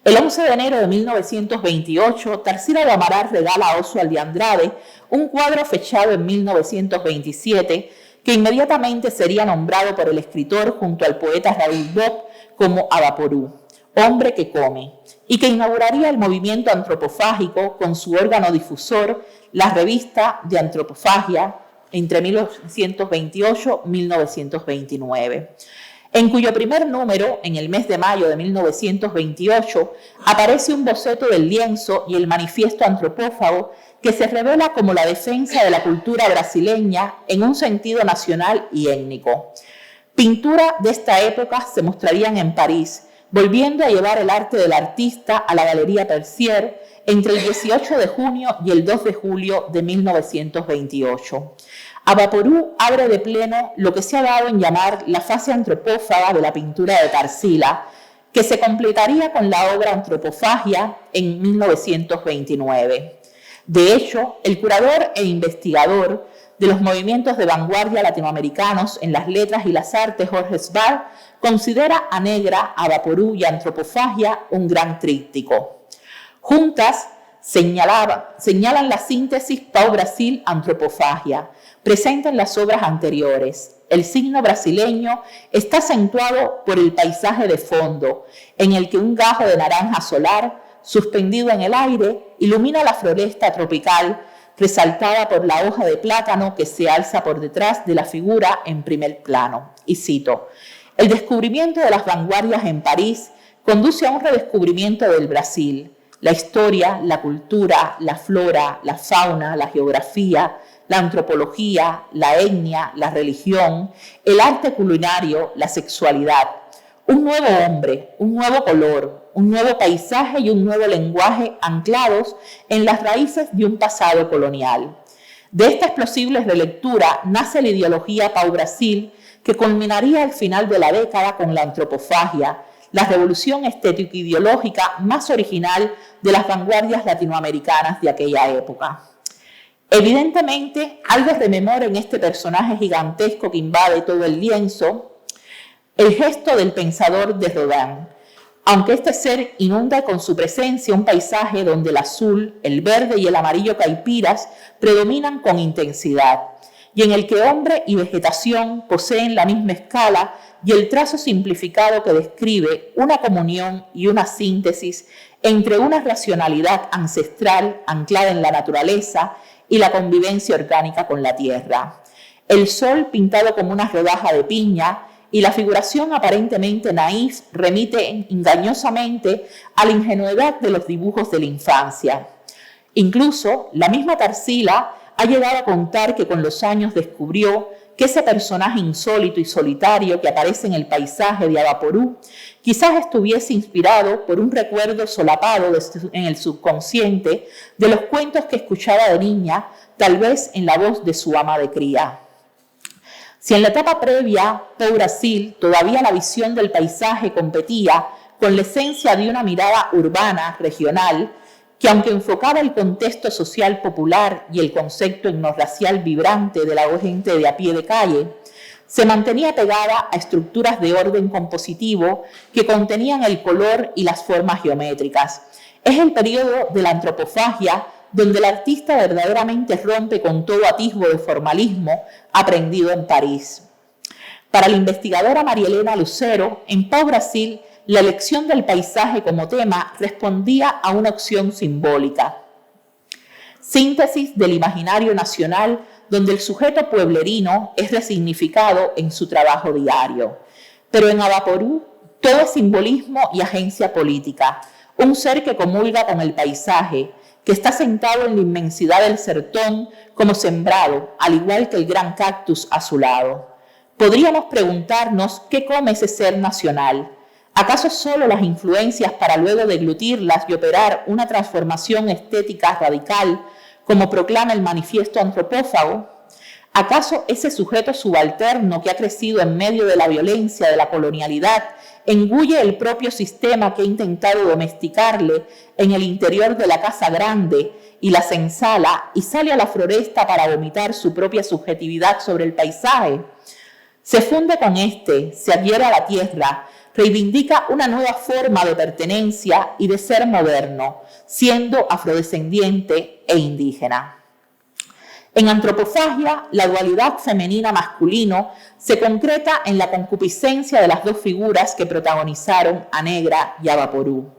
El 11 de enero de 1928, Tarsila de Amaral regala a Oswald de Andrade un cuadro fechado en 1927 que inmediatamente sería nombrado por el escritor junto al poeta Raúl Bob como Avaporú, hombre que come, y que inauguraría el movimiento antropofágico con su órgano difusor, la revista de Antropofagia, entre 1928 y 1929, en cuyo primer número, en el mes de mayo de 1928, aparece un boceto del lienzo y el manifiesto antropófago que se revela como la defensa de la cultura brasileña en un sentido nacional y étnico. Pinturas de esta época se mostrarían en París, volviendo a llevar el arte del artista a la Galería Percier entre el 18 de junio y el 2 de julio de 1928. Avaporú abre de pleno lo que se ha dado en llamar la fase antropófaga de la pintura de Tarsila, que se completaría con la obra Antropofagia en 1929. De hecho, el curador e investigador de los movimientos de vanguardia latinoamericanos en las letras y las artes, Jorge Sval, considera a Negra, Avaporú y Antropofagia un gran tríptico. Juntas señalan la síntesis Pau-Brasil antropofagia, presente en las obras anteriores. El signo brasileño está acentuado por el paisaje de fondo, en el que un gajo de naranja solar, suspendido en el aire, ilumina la floresta tropical, resaltada por la hoja de plátano que se alza por detrás de la figura en primer plano. Y cito: el descubrimiento de las vanguardias en París conduce a un redescubrimiento del Brasil. La historia, la cultura, la flora, la fauna, la geografía, la antropología, la etnia, la religión, el arte culinario, la sexualidad. Un nuevo hombre, un nuevo color, un nuevo paisaje y un nuevo lenguaje anclados en las raíces de un pasado colonial. De esta explosible relectura nace la ideología Pau-Brasil, que culminaría al final de la década con la antropofagia, la revolución estético-ideológica más original de las vanguardias latinoamericanas de aquella época. Evidentemente, algo rememora en este personaje gigantesco que invade todo el lienzo el gesto del pensador de Rodin, aunque este ser inunda con su presencia un paisaje donde el azul, el verde y el amarillo caipiras predominan con intensidad, y en el que hombre y vegetación poseen la misma escala y el trazo simplificado que describe una comunión y una síntesis entre una racionalidad ancestral anclada en la naturaleza y la convivencia orgánica con la tierra. El sol pintado como una rodaja de piña y la figuración aparentemente naif remite engañosamente a la ingenuidad de los dibujos de la infancia. Incluso la misma Tarsila ha llegado a contar que con los años descubrió que ese personaje insólito y solitario que aparece en el paisaje de Avaporú quizás estuviese inspirado por un recuerdo solapado en el subconsciente de los cuentos que escuchaba de niña, tal vez en la voz de su ama de cría. Si en la etapa previa, Pau-Brasil, todavía la visión del paisaje competía con la esencia de una mirada urbana, regional, que aunque enfocaba el contexto social popular y el concepto etnorracial vibrante de la gente de a pie de calle, se mantenía pegada a estructuras de orden compositivo que contenían el color y las formas geométricas. Es el periodo de la antropofagia donde el artista verdaderamente rompe con todo atisbo de formalismo aprendido en París. Para la investigadora María Elena Lucero, en Pau-Brasil, la elección del paisaje como tema respondía a una opción simbólica. Síntesis del imaginario nacional donde el sujeto pueblerino es resignificado en su trabajo diario. Pero en Avaporú todo es simbolismo y agencia política, un ser que comulga con el paisaje, que está sentado en la inmensidad del sertón como sembrado, al igual que el gran cactus a su lado. Podríamos preguntarnos qué come ese ser nacional. ¿Acaso solo las influencias para luego deglutirlas y operar una transformación estética radical, como proclama el manifiesto antropófago? ¿Acaso ese sujeto subalterno que ha crecido en medio de la violencia de la colonialidad engulle el propio sistema que ha intentado domesticarle en el interior de la casa grande y las ensala y sale a la floresta para vomitar su propia subjetividad sobre el paisaje? Se funde con este, se adhiere a la tierra, reivindica una nueva forma de pertenencia y de ser moderno, siendo afrodescendiente e indígena. En antropofagia, la dualidad femenina-masculino se concreta en la concupiscencia de las dos figuras que protagonizaron a Negra y a Avaporú.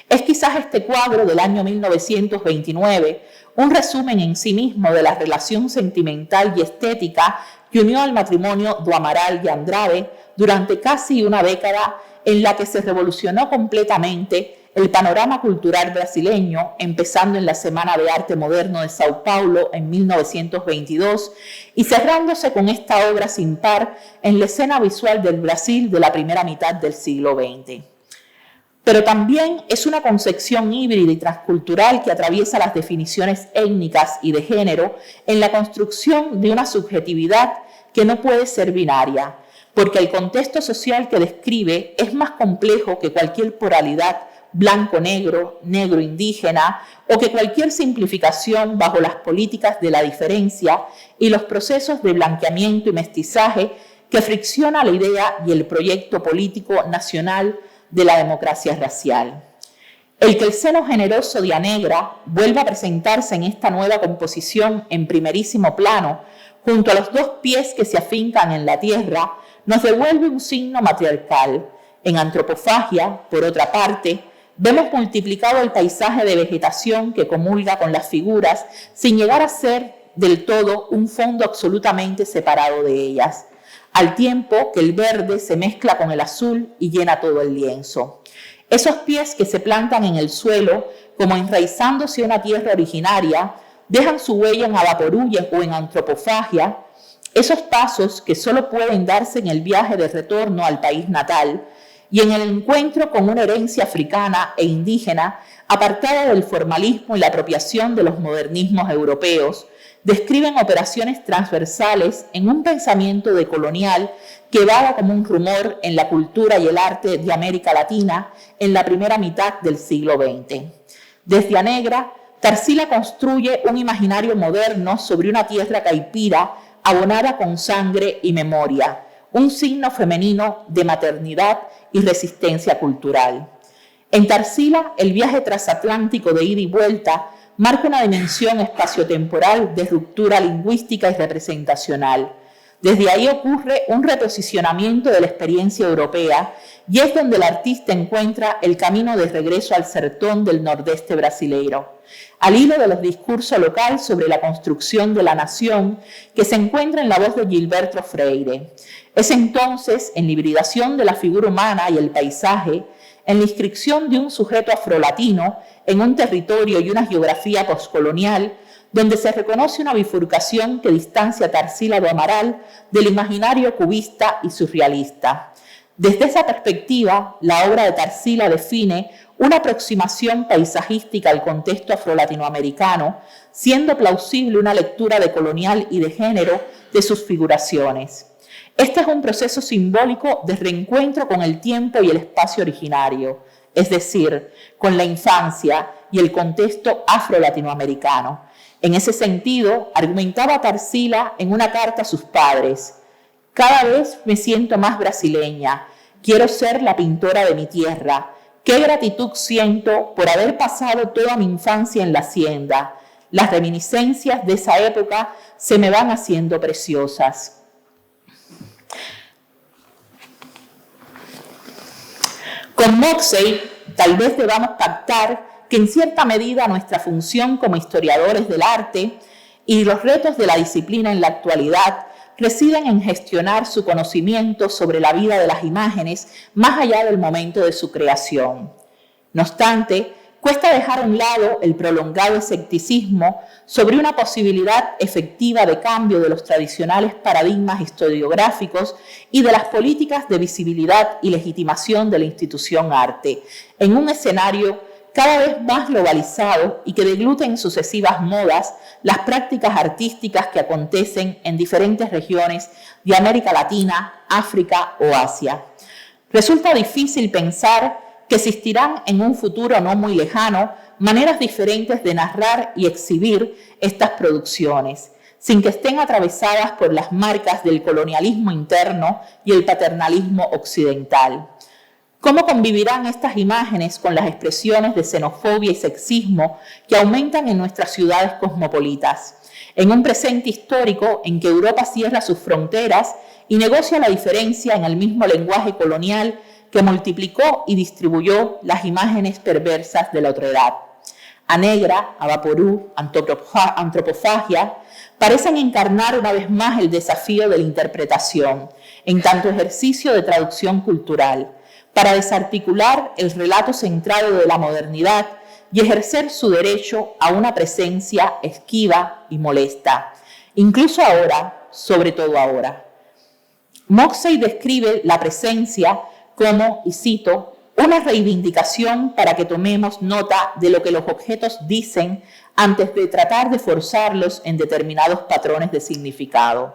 Es quizás este cuadro del año 1929 un resumen en sí mismo de la relación sentimental y estética que unió al matrimonio do Amaral y Andrade durante casi una década, en la que se revolucionó completamente el panorama cultural brasileño, empezando en la Semana de Arte Moderno de Sao Paulo en 1922 y cerrándose con esta obra sin par en la escena visual del Brasil de la primera mitad del siglo XX. Pero también es una concepción híbrida y transcultural que atraviesa las definiciones étnicas y de género en la construcción de una subjetividad que no puede ser binaria, porque el contexto social que describe es más complejo que cualquier pluralidad blanco-negro, negro-indígena, o que cualquier simplificación bajo las políticas de la diferencia y los procesos de blanqueamiento y mestizaje que fricciona la idea y el proyecto político nacional de la democracia racial. El que el seno generoso de Anegra vuelva a presentarse en esta nueva composición en primerísimo plano, junto a los dos pies que se afincan en la tierra, nos devuelve un signo matriarcal. En Antropofagia, por otra parte, vemos multiplicado el paisaje de vegetación que comulga con las figuras sin llegar a ser del todo un fondo absolutamente separado de ellas, al tiempo que el verde se mezcla con el azul y llena todo el lienzo. Esos pies que se plantan en el suelo, como enraizándose a una tierra originaria, dejan su huella en Avaporú o en Antropofagia. Esos pasos que solo pueden darse en el viaje de retorno al país natal y en el encuentro con una herencia africana e indígena apartada del formalismo y la apropiación de los modernismos europeos, describen operaciones transversales en un pensamiento decolonial que vaga como un rumor en la cultura y el arte de América Latina en la primera mitad del siglo XX. Desde Anegra, Tarsila construye un imaginario moderno sobre una tierra caipira abonada con sangre y memoria, un signo femenino de maternidad y resistencia cultural. En Tarsila, el viaje transatlántico de ida y vuelta marca una dimensión espaciotemporal de ruptura lingüística y representacional. Desde ahí ocurre un reposicionamiento de la experiencia europea y es donde el artista encuentra el camino de regreso al sertón del nordeste brasileiro, al hilo de los discursos locales sobre la construcción de la nación que se encuentra en la voz de Gilberto Freire. Es entonces en la hibridación de la figura humana y el paisaje, en la inscripción de un sujeto afrolatino en un territorio y una geografía postcolonial, donde se reconoce una bifurcación que distancia a Tarsila do Amaral del imaginario cubista y surrealista. Desde esa perspectiva, la obra de Tarsila define una aproximación paisajística al contexto afrolatinoamericano, siendo plausible una lectura decolonial y de género de sus figuraciones. Este es un proceso simbólico de reencuentro con el tiempo y el espacio originario, es decir, con la infancia y el contexto afro-latinoamericano. En ese sentido, argumentaba Tarsila en una carta a sus padres: cada vez me siento más brasileña, quiero ser la pintora de mi tierra. Qué gratitud siento por haber pasado toda mi infancia en la hacienda. Las reminiscencias de esa época se me van haciendo preciosas. Con Moxey, tal vez debamos pactar que en cierta medida nuestra función como historiadores del arte y los retos de la disciplina en la actualidad residen en gestionar su conocimiento sobre la vida de las imágenes más allá del momento de su creación. No obstante, cuesta dejar a un lado el prolongado escepticismo sobre una posibilidad efectiva de cambio de los tradicionales paradigmas historiográficos y de las políticas de visibilidad y legitimación de la institución arte, en un escenario cada vez más globalizado y que degluta en sucesivas modas las prácticas artísticas que acontecen en diferentes regiones de América Latina, África o Asia. Resulta difícil pensar que existirán en un futuro no muy lejano maneras diferentes de narrar y exhibir estas producciones, sin que estén atravesadas por las marcas del colonialismo interno y el paternalismo occidental. ¿Cómo convivirán estas imágenes con las expresiones de xenofobia y sexismo que aumentan en nuestras ciudades cosmopolitas, en un presente histórico en que Europa cierra sus fronteras y negocia la diferencia en el mismo lenguaje colonial que multiplicó y distribuyó las imágenes perversas de la otredad? Anegra, Avaporú, Antropofagia parecen encarnar una vez más el desafío de la interpretación, en tanto ejercicio de traducción cultural, para desarticular el relato centrado de la modernidad y ejercer su derecho a una presencia esquiva y molesta, incluso ahora, sobre todo ahora. Moxey describe la presencia como, y cito, una reivindicación para que tomemos nota de lo que los objetos dicen antes de tratar de forzarlos en determinados patrones de significado.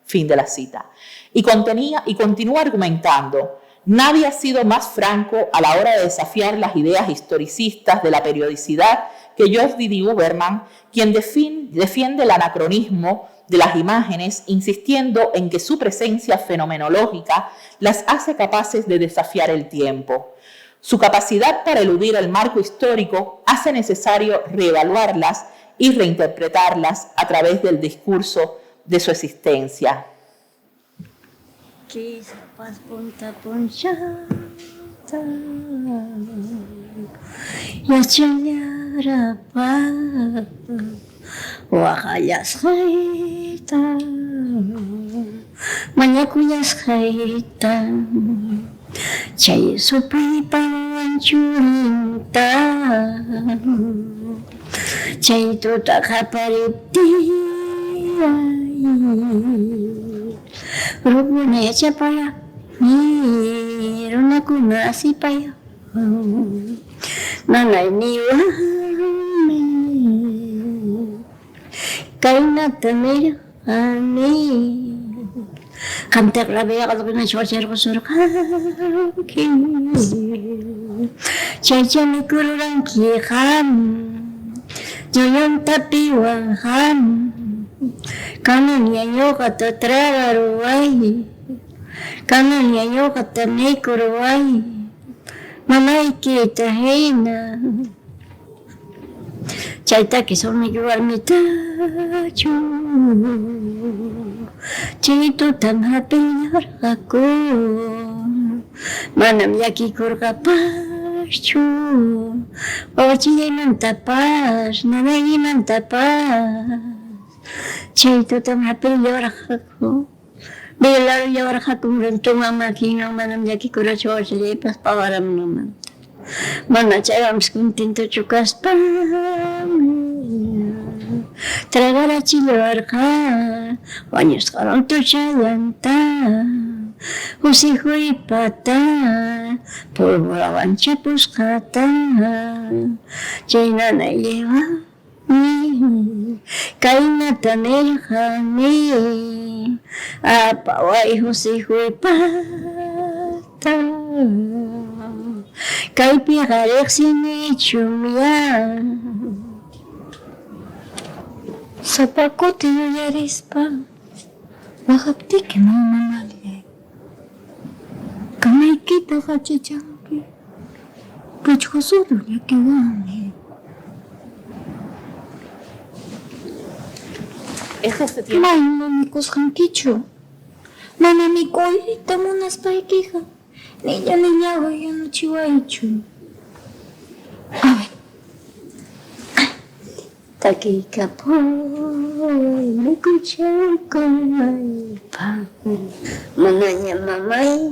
Fin de la cita. Y continúa argumentando: nadie ha sido más franco a la hora de desafiar las ideas historicistas de la periodicidad que Joyce Didi Huberman, quien defiende el anacronismo de las imágenes, insistiendo en que su presencia fenomenológica las hace capaces de desafiar el tiempo. Su capacidad para eludir el marco histórico hace necesario reevaluarlas y reinterpretarlas a través del discurso de su existencia. Chay supay pawanchurinta chay tuta kaparipti rupune chapaya ni runakuna sipaya nanay niwami kainatamira ani Kantak labi ako na shorter ko surkanki Chaychani kurang kiham Joyon tapiwang ham Kanan yanyo kata trararuay Kanan yanyo kata mikuruay Mamay kita hina Chayta kisomigual mitachu Chito tan hapinyar ako Manam yaki kurkapaschu Ochinan tapas Nanayinan tapas Chito tan hapinyar ako Bilar yar ako Rentong amakino Manam yaki kurachor Silipas pawaram naman Mana chayam skuntinto chukas pa Tragara chilorka Wanyos karon to chayanta Usihoy pata Pulbulawan chapus kata Chayna na yewa Kainata nerjani Apaway usihoy pata Kay piharek sinichumya Sa pakot yaris pa Wakapti ke mamalye Kamay kita kachichampi Pachko sudo ya kiwami May mamikos kang kicho Nanamikoy tamunas paikika Niya wayan chiwaichu Ay Takika po Mikuchay ko ay pa Mananya mamay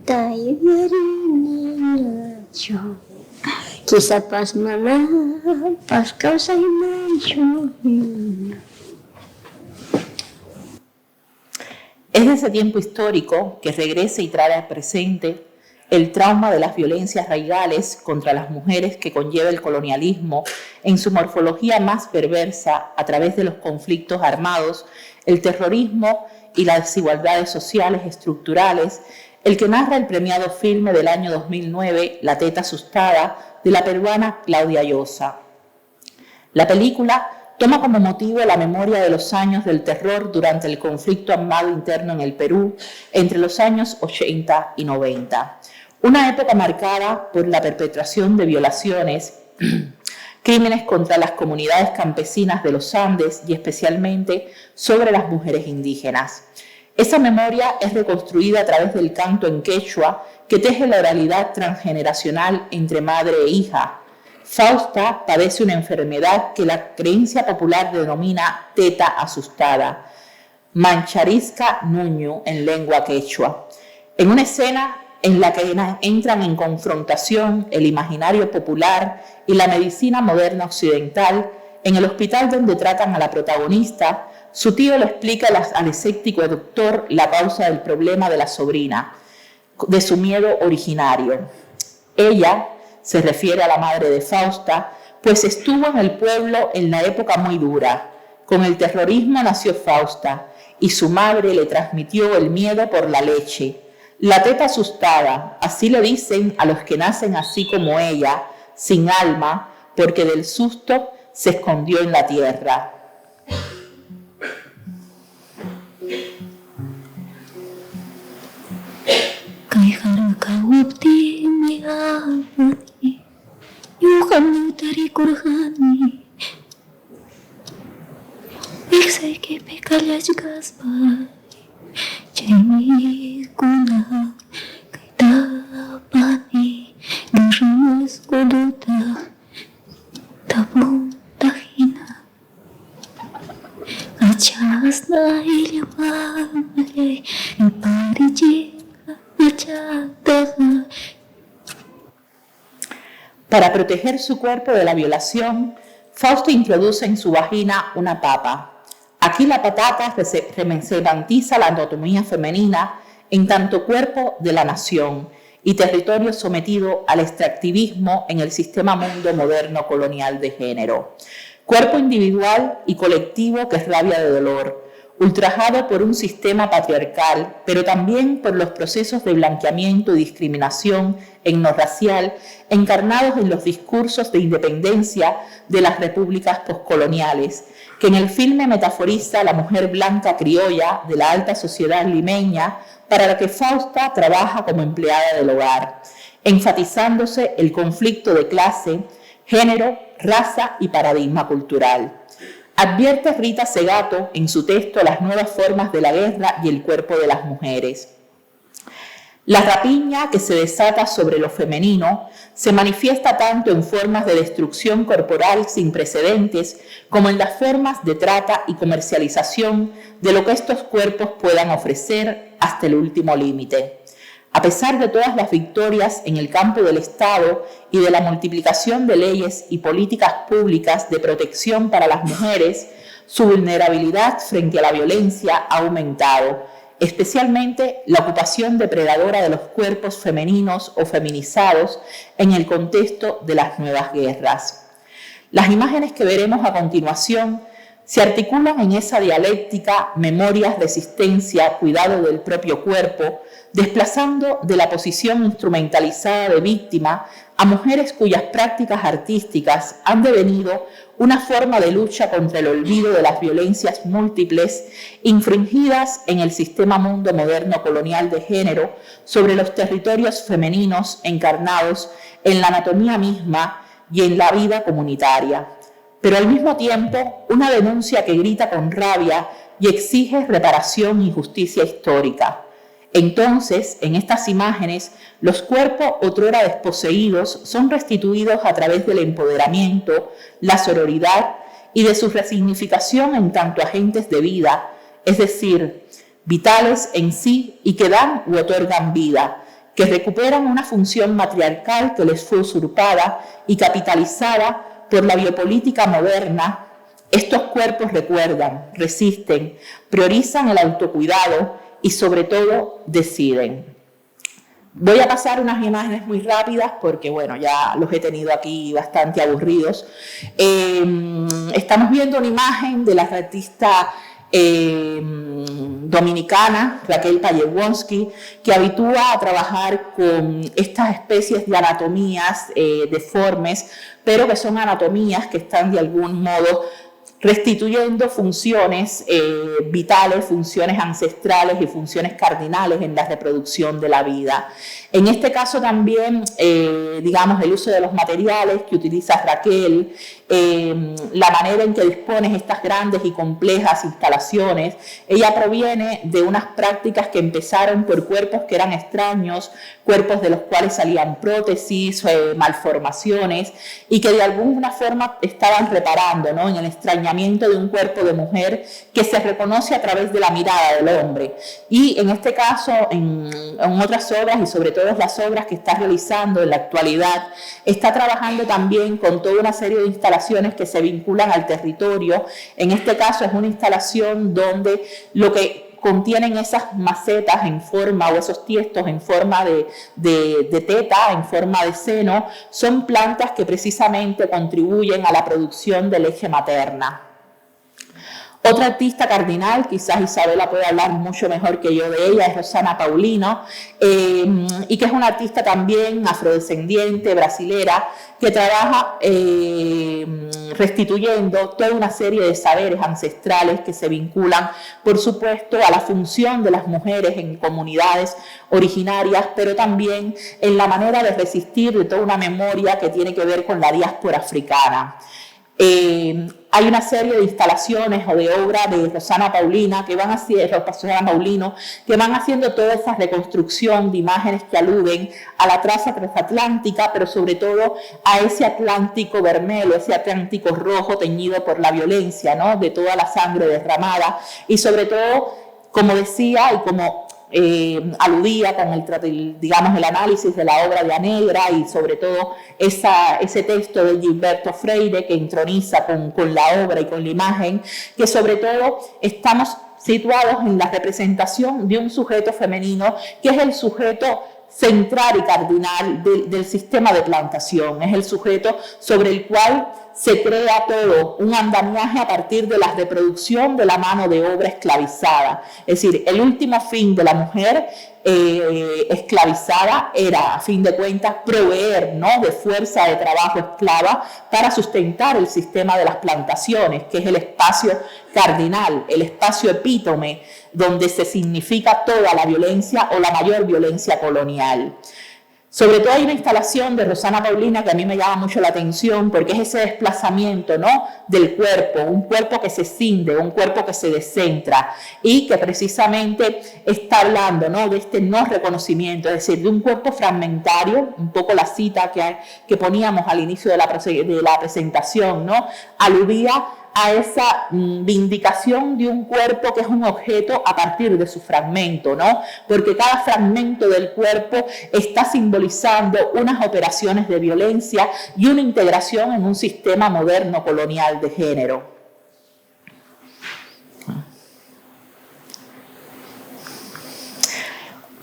Tayo yarinacho Quizá pas mamá Pas causa y mancho Es de ese tiempo histórico que regresa y trae al presente el trauma de las violencias raigales contra las mujeres que conlleva el colonialismo en su morfología más perversa a través de los conflictos armados, el terrorismo y las desigualdades sociales estructurales, el que narra el premiado filme del año 2009, La teta asustada, de la peruana Claudia Llosa. La película toma como motivo la memoria de los años del terror durante el conflicto armado interno en el Perú entre los años 80 y 90. Una época marcada por la perpetración de violaciones, crímenes contra las comunidades campesinas de los Andes y especialmente sobre las mujeres indígenas. Esa memoria es reconstruida a través del canto en quechua que teje la oralidad transgeneracional entre madre e hija. Fausta padece una enfermedad que la creencia popular denomina teta asustada, mancharisca nuño en lengua quechua. En una escena en la que entran en confrontación el imaginario popular y la medicina moderna occidental, en el hospital donde tratan a la protagonista, su tío le explica al escéptico doctor la causa del problema de la sobrina, de su miedo originario. Ella se refiere a la madre de Fausta, pues estuvo en el pueblo en la época muy dura. Con el terrorismo nació Fausta y su madre le transmitió el miedo por la leche. La teta asustada, así le dicen a los que nacen así como ella, sin alma, porque del susto se escondió en la tierra. Kay haraka upti Yamani, Yuhamnu Tari Kurhani, Iksai ke pekalaj gaspai, Jemi kuna kaita pani, Nurus kuduta, Tabung tahina, Achas na ilyamale, Iparijika achataha. Para proteger su cuerpo de la violación, Fausto introduce en su vagina una papa. Aquí la patata semantiza la anatomía femenina en tanto cuerpo de la nación y territorio sometido al extractivismo en el sistema mundo moderno colonial de género. Cuerpo individual y colectivo que rabia de dolor, ultrajado por un sistema patriarcal, pero también por los procesos de blanqueamiento y discriminación etnorracial encarnados en los discursos de independencia de las repúblicas poscoloniales, que en el filme metaforiza a la mujer blanca criolla de la alta sociedad limeña para la que Fausta trabaja como empleada del hogar, enfatizándose el conflicto de clase, género, raza y paradigma cultural. Advierte Rita Segato en su texto las nuevas formas de la guerra y el cuerpo de las mujeres. La rapiña que se desata sobre lo femenino se manifiesta tanto en formas de destrucción corporal sin precedentes como en las formas de trata y comercialización de lo que estos cuerpos puedan ofrecer hasta el último límite. A pesar de todas las victorias en el campo del Estado y de la multiplicación de leyes y políticas públicas de protección para las mujeres, su vulnerabilidad frente a la violencia ha aumentado, especialmente la ocupación depredadora de los cuerpos femeninos o feminizados en el contexto de las nuevas guerras. Las imágenes que veremos a continuación se articulan en esa dialéctica memorias, resistencia, cuidado del propio cuerpo, desplazando de la posición instrumentalizada de víctima a mujeres cuyas prácticas artísticas han devenido una forma de lucha contra el olvido de las violencias múltiples infringidas en el sistema mundo moderno colonial de género sobre los territorios femeninos encarnados en la anatomía misma y en la vida comunitaria. Pero al mismo tiempo, una denuncia que grita con rabia y exige reparación y justicia histórica. Entonces, en estas imágenes, los cuerpos otrora desposeídos son restituidos a través del empoderamiento, la sororidad y de su resignificación en tanto agentes de vida, es decir, vitales en sí y que dan u otorgan vida, que recuperan una función matriarcal que les fue usurpada y capitalizada por la biopolítica moderna. Estos cuerpos recuerdan, resisten, priorizan el autocuidado y sobre todo deciden. Voy a pasar unas imágenes muy rápidas porque, bueno, ya los he tenido aquí bastante aburridos. Estamos viendo una imagen de la artista dominicana, Raquel Payewonsky, que habitúa a trabajar con estas especies de anatomías deformes, pero que son anatomías que están de algún modo restituyendo funciones vitales, funciones ancestrales y funciones cardinales en la reproducción de la vida. En este caso también, digamos, el uso de los materiales que utiliza Raquel, la manera en que dispones estas grandes y complejas instalaciones, ella proviene de unas prácticas que empezaron por cuerpos que eran extraños, cuerpos de los cuales salían prótesis, malformaciones, y que de alguna forma estaban reparando, ¿no?, en el extrañamiento de un cuerpo de mujer que se reconoce a través de la mirada del hombre. Y en este caso, en otras obras, y sobre todo las obras que está realizando en la actualidad, está trabajando también con toda una serie de instalaciones que se vinculan al territorio. En este caso es una instalación donde lo que contienen esas macetas en forma, o esos tiestos en forma de teta, en forma de seno, son plantas que precisamente contribuyen a la producción de leche materna. Otra artista cardinal, quizás Isabela puede hablar mucho mejor que yo de ella, es Rosana Paulino, y que es una artista también afrodescendiente, brasilera, que trabaja restituyendo toda una serie de saberes ancestrales que se vinculan, por supuesto, a la función de las mujeres en comunidades originarias, pero también en la manera de resistir de toda una memoria que tiene que ver con la diáspora africana. Hay una serie de instalaciones o de obras de Rosana Paulino que van haciendo toda esa reconstrucción de imágenes que aluden a la traza transatlántica, pero sobre todo a ese Atlántico vermelo, ese Atlántico rojo teñido por la violencia, ¿no? De toda la sangre derramada, y sobre todo, como decía y como aludía con el análisis de la obra de Anegra, y sobre todo ese texto de Gilberto Freire que introniza con la obra y con la imagen, que sobre todo estamos situados en la representación de un sujeto femenino que es el sujeto central y cardinal del sistema de plantación, es el sujeto sobre el cual se crea todo un andamiaje a partir de la reproducción de la mano de obra esclavizada. Es decir, el último fin de la mujer esclavizada era, a fin de cuentas, proveer, ¿no?, de fuerza de trabajo esclava para sustentar el sistema de las plantaciones, que es el espacio cardinal, el espacio epítome, donde se significa toda la violencia o la mayor violencia colonial. Sobre todo hay una instalación de Rosana Paulino que a mí me llama mucho la atención, porque es ese desplazamiento, ¿no?, del cuerpo, un cuerpo que se cinde, un cuerpo que se descentra, y que precisamente está hablando, ¿no?, de este no reconocimiento, es decir, de un cuerpo fragmentario, un poco la cita que poníamos al inicio de la presentación, ¿no?, aludía a esa vindicación de un cuerpo que es un objeto a partir de su fragmento, ¿no? Porque cada fragmento del cuerpo está simbolizando unas operaciones de violencia y una integración en un sistema moderno colonial de género.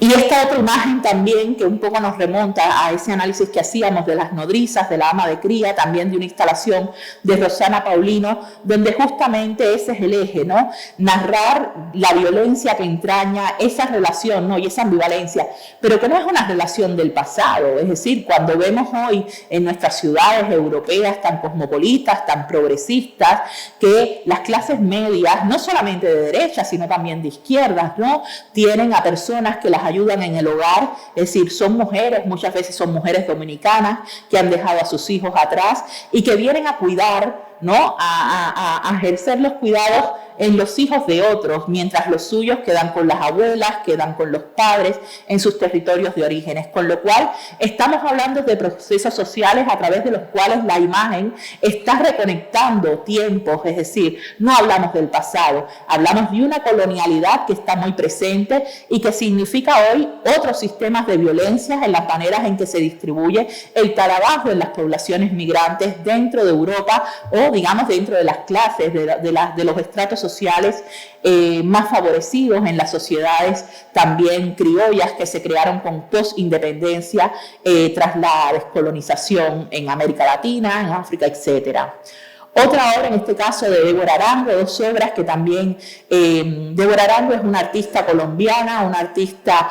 Y esta otra imagen también, que un poco nos remonta a ese análisis que hacíamos de las nodrizas, de la ama de cría, también de una instalación de Rosana Paulino, donde justamente ese es el eje, ¿no? Narrar la violencia que entraña esa relación, ¿no?, y esa ambivalencia, pero que no es una relación del pasado. Es decir, cuando vemos hoy en nuestras ciudades europeas tan cosmopolitas, tan progresistas, que las clases medias, no solamente de derecha, sino también de izquierdas, ¿no?, tienen a personas que las ayudan en el hogar, es decir, son mujeres, muchas veces son mujeres dominicanas que han dejado a sus hijos atrás y que vienen a cuidar, ¿no?, a ejercer los cuidados en los hijos de otros, mientras los suyos quedan con las abuelas, quedan con los padres en sus territorios de orígenes. Con lo cual, estamos hablando de procesos sociales a través de los cuales la imagen está reconectando tiempos, es decir, no hablamos del pasado, hablamos de una colonialidad que está muy presente y que significa hoy otros sistemas de violencia en las maneras en que se distribuye el trabajo en las poblaciones migrantes dentro de Europa, o digamos dentro de las clases, de los estratos sociales más favorecidos en las sociedades también criollas que se crearon con post-independencia tras la descolonización en América Latina, en África, etcétera. Otra obra, en este caso de Débora Arango, dos obras que también, Débora Arango es una artista colombiana, una artista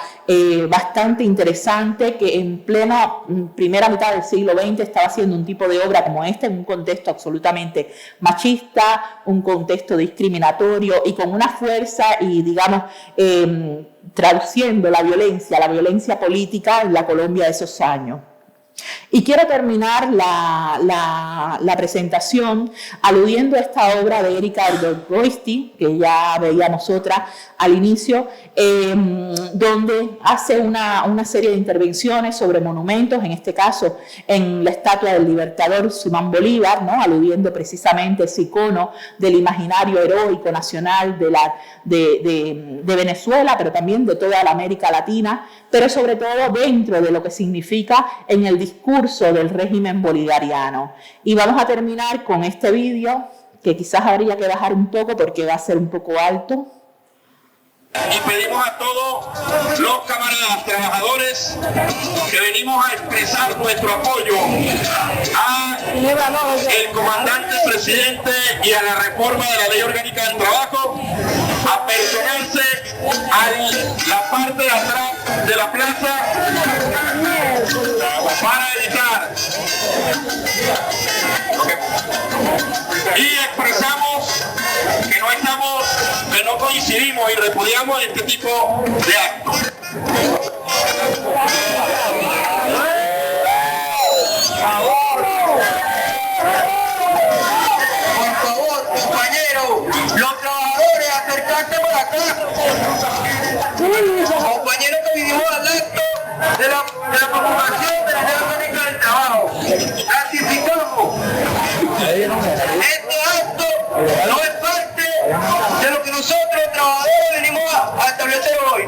bastante interesante que en plena primera mitad del siglo XX estaba haciendo un tipo de obra como esta en un contexto absolutamente machista, un contexto discriminatorio y con una fuerza y, digamos, traduciendo la violencia política en la Colombia de esos años. Y quiero terminar la presentación aludiendo a esta obra de Erika Erdős-Roysti, que ya veíamos otra al inicio, donde hace una serie de intervenciones sobre monumentos, en este caso en la estatua del libertador Simón Bolívar, ¿no?, aludiendo precisamente a ese icono del imaginario heroico nacional de Venezuela, pero también de toda la América Latina, pero sobre todo dentro de lo que significa en el discurso del régimen bolivariano. Y vamos a terminar con este vídeo, que quizás habría que bajar un poco porque va a ser un poco alto. Y pedimos a todos los camaradas trabajadores que venimos a expresar nuestro apoyo al comandante presidente y a la reforma de la Ley Orgánica del Trabajo, a personarse a la parte de atrás de la plaza para evitar. Y expresamos que no coincidimos y repudiamos este tipo de actos. Por favor, compañeros, los trabajadores, acercarse por acá. Compañeros que vinimos al acto de la preocupación de la Ley Orgánica del Trabajo. Ratificamos. Este acto no es parte de lo que nosotros, trabajadores, venimos a establecer hoy.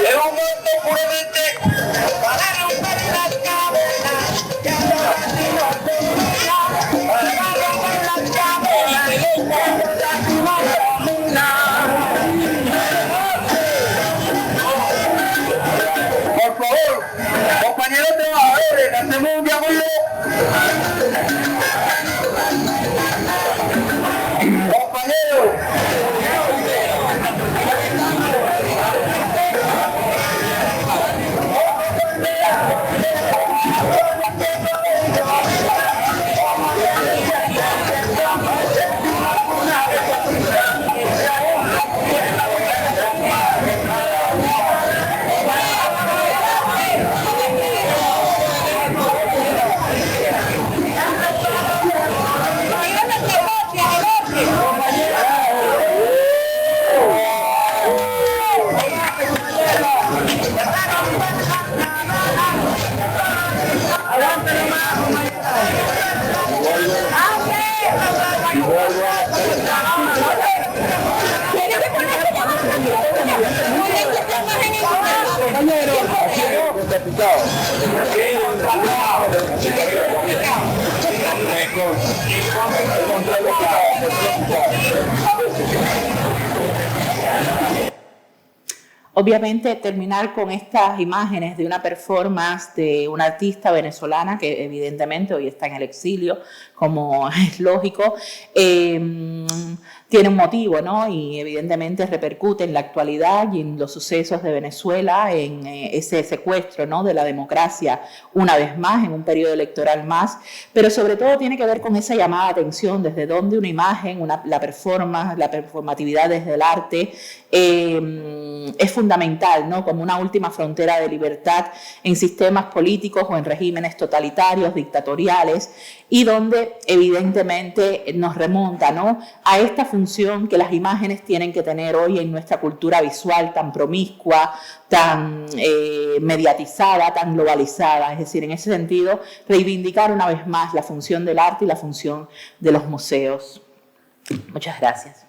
Es un acto puramente por favor, compañeros trabajadores, hacemos un llamado. Compañeros. Obviamente, terminar con estas imágenes de una performance de una artista venezolana que evidentemente hoy está en el exilio, como es lógico, tiene un motivo, ¿no? Y evidentemente repercute en la actualidad y en los sucesos de Venezuela, en ese secuestro, ¿no?, de la democracia una vez más, en un periodo electoral más, pero sobre todo tiene que ver con esa llamada de atención, desde donde una imagen, la performance, la performatividad desde el arte es fundamental, ¿no?, como una última frontera de libertad en sistemas políticos o en regímenes totalitarios, dictatoriales, y donde evidentemente nos remonta, ¿no?, a esta función que las imágenes tienen que tener hoy en nuestra cultura visual tan promiscua, tan mediatizada, tan globalizada. Es decir, en ese sentido, reivindicar una vez más la función del arte y la función de los museos. Muchas gracias.